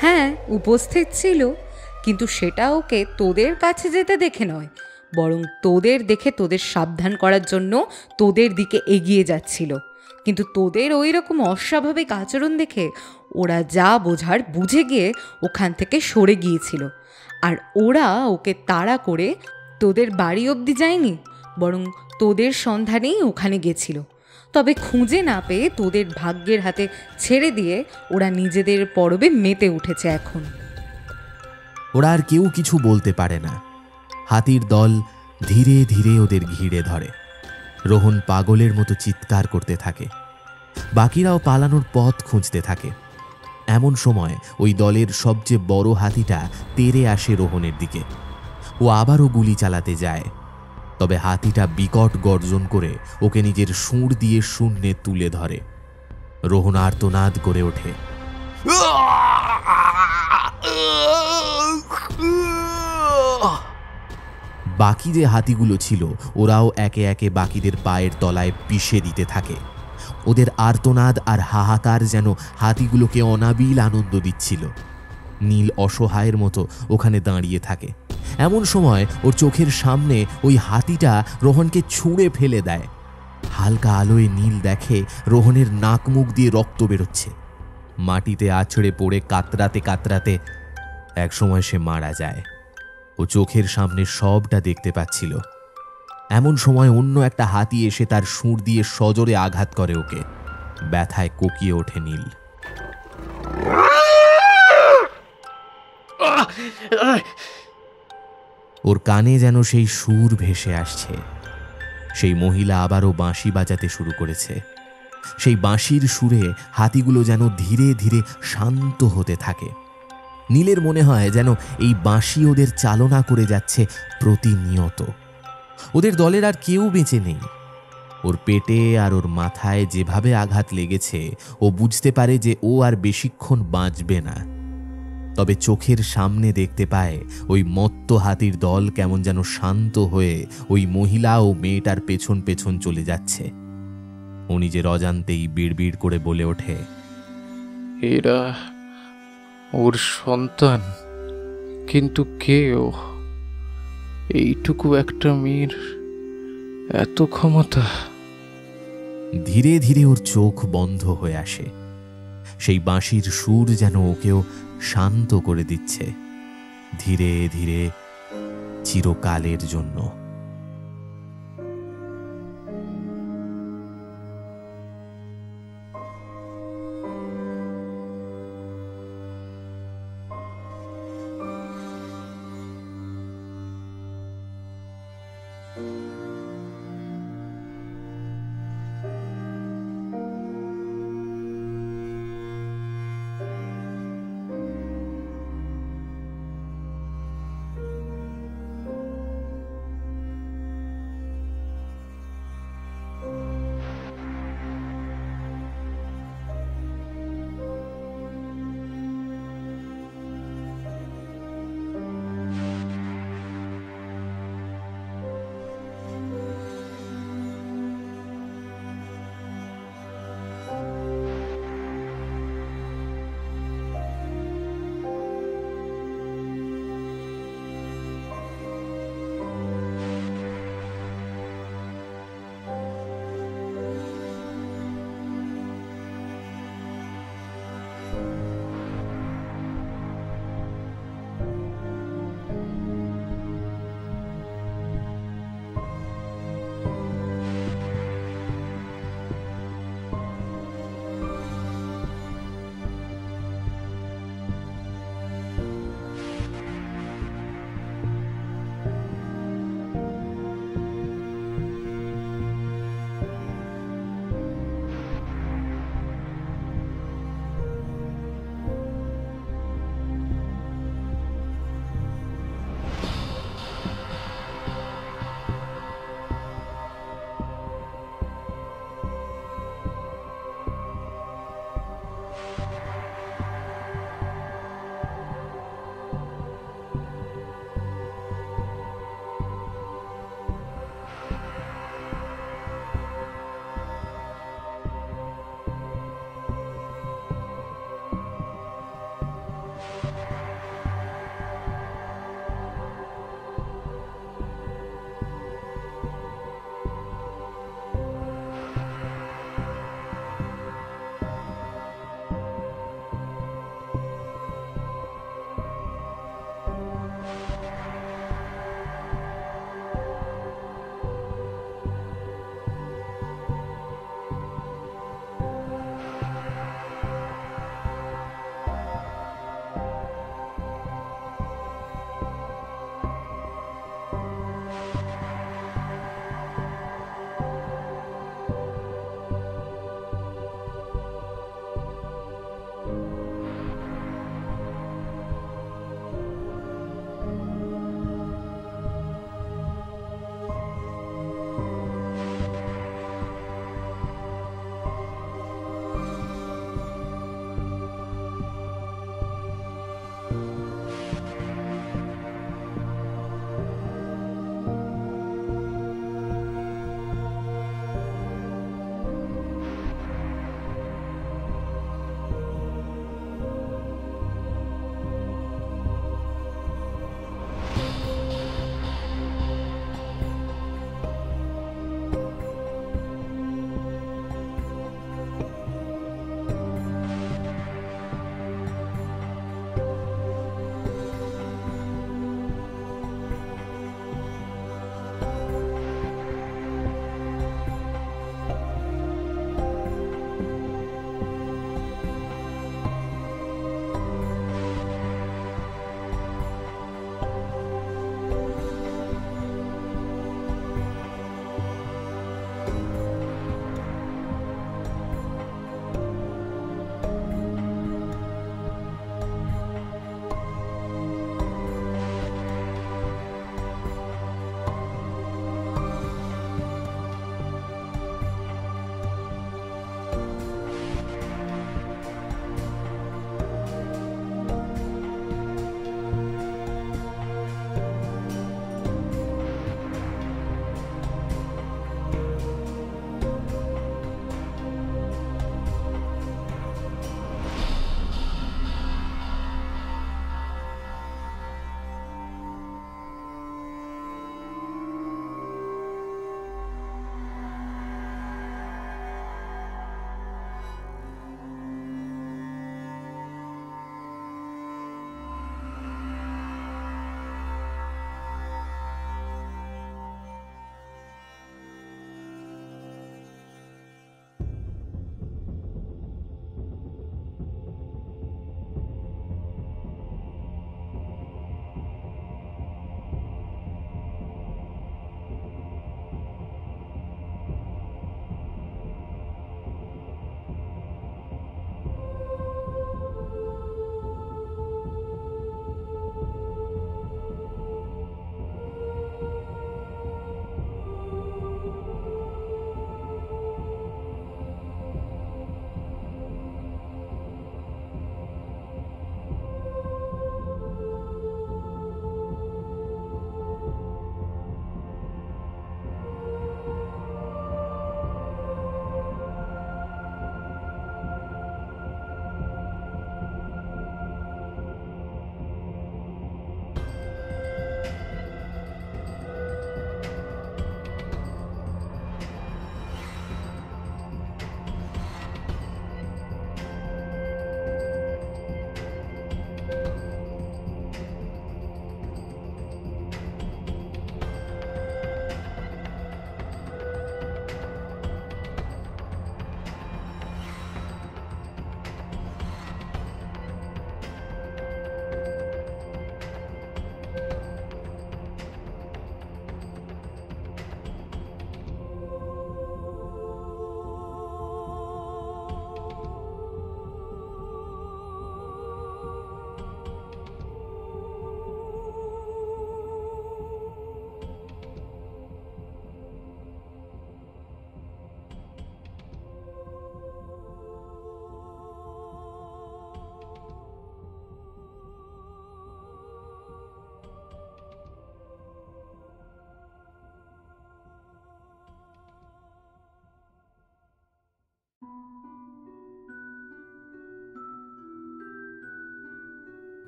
হ্যাঁ, উপস্থিত ছিল, কিন্তু সেটা ওকে তোদের কাছে যেতে দেখে নয়, বরং তোদের দেখে তোদের সাবধান করার জন্য তোদের দিকে এগিয়ে যাচ্ছিল। কিন্তু তোদের ওই রকম অস্বাভাবিক আচরণ দেখে ওরা যা বোঝার বুঝে গিয়ে ওখান থেকে সরে গিয়েছিল। আর ওরা ওকে তাড়া করে তোদের বাড়ি অবধি যায়নি, বরং তোদের সন্ধানেই ওখানে গেছিল। তবে খুঁজে না পেয়ে তোদের ভাগ্যের হাতে ছেড়ে দিয়ে ওরা নিজেদের পরবে মেতে উঠেছে এখন। ওরা আর কেউ কিছু বলতে পারে না। হাতির দল ধীরে ধীরে ওদের ঘিরে ধরে। রোহন পাগলের মতো চিৎকার করতে থাকে। বাকিরাও পালানোর পথ খুঁজতে থাকে। এমন সময় ওই দলের সবচেয়ে বড় হাতিটা তেড়ে আসে রোহনের দিকে। ও আবারও গুলি চালাতে যায়, তবে হাতিটা বিকট গর্জন করে ওকে নিজের সুর দিয়ে শূন্যে তুলে ধরে। রোহন আর্তনাদ করে ওঠে, বাকি যে হাতিগুলো ছিল ওরাও একে একে বাকিদের পায়ের তলায় পিষে দিতে থাকে। ওদের আর্তনাদ আর হাহাকার যেন হাতিগুলোকে অনাবিল আনন্দ দিচ্ছিল। নীল অসহায়ের মতো ওখানে দাঁড়িয়ে থাকে। এমন সময় ওর চোখের সামনে ওই হাতিটা রোহনকে ছুঁড়ে ফেলে দেয়। হালকা আলোয় নীল দেখে রোহনের নাক মুখ দিয়ে রক্ত বেরোচ্ছে। মাটিতে আছড়ে পড়ে কাতরাতে কাতরাতে একসময় সে মারা যায়। ও চোখের সামনে সবটা দেখতে পাচ্ছিল। এমন সময় অন্য একটা হাতি এসে তার সুর দিয়ে সজোরে আঘাত করে ওকে। ব্যথায় কোকিয়ে ওঠে নীল। ওর কানে যেন সেই সুর ভেসে আসছে। সেই মহিলা আবারও বাঁশি বাজাতে শুরু করেছে। সেই বাঁশির সুরে হাতিগুলো যেন ধীরে ধীরে শান্ত হতে থাকে। নীলের মনে হয় যেন এই বাঁশি ওদের চালনা করে যাচ্ছে প্রতিনিয়ত। ওদের দলের আর কেউ বেঁচে নেই। ওর পেটে আর ওর মাথায় যেভাবে আঘাত লেগেছে ও বুঝতে পারে যে ও আর বেশিক্ষণ বাঁচবে না। তবে চোখের সামনে দেখতে পায় ওই মত্ত হাতির দল কেমন যেন শান্ত হয়ে ওই মহিলা ও মেয়েটার পেছন পেছন চলে যাচ্ছে। ও নিজের অজান্তেই বিড়বিড় করে বলে ওঠে, এরা ওর সন্তান, কিন্তু কে ও? এইটুকু একটা মেয়ের এত ক্ষমতা? ধীরে ধীরে ওর চোখ বন্ধ হয়ে আসে। সেই বাঁশির সুর যেন ওকেও শান্ত করে দিচ্ছে ধীরে ধীরে, চিরকালের জন্য।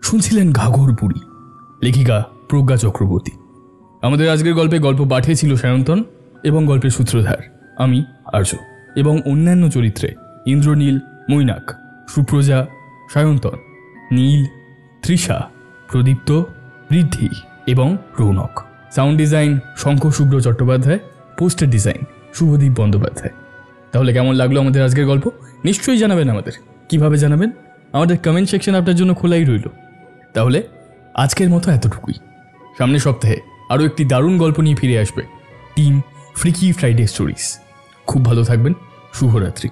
শুনছিলেন ঘাঘর বুড়ি, লেখিকা প্রজ্ঞা চক্রবর্তী। আমাদের আজকের গল্প পাঠিয়েছিল সায়ন্তন এবং গল্পের সূত্রধার আমি আর্য, এবং অন্যান্য চরিত্রে ইন্দ্রনীল, মৈনাক, সুপ্রজা, সায়ন্তন, নীল, তৃষা, প্রদীপ্ত, বৃদ্ধি এবং রৌনক। সাউন্ড ডিজাইন শঙ্খ শুভ্র চট্টোপাধ্যায়, পোস্টার ডিজাইন শুভদীপ বন্দ্যোপাধ্যায়। তাহলে কেমন লাগলো আমাদের আজকের গল্প? নিশ্চয়ই জানাবেন আমাদের। কিভাবে জানাবেন? আমাদের কমেন্ট সেকশন আপনার জন্য খোলাই রইল। তাহলে আজকের মতো এতটুকুই। সামনের সপ্তাহে আরও একটি দারুণ গল্প নিয়ে ফিরে আসবে টিম ফ্রিকি ফ্রাইডে স্টোরিজ। খুব ভালো থাকবেন। শুভরাত্রি।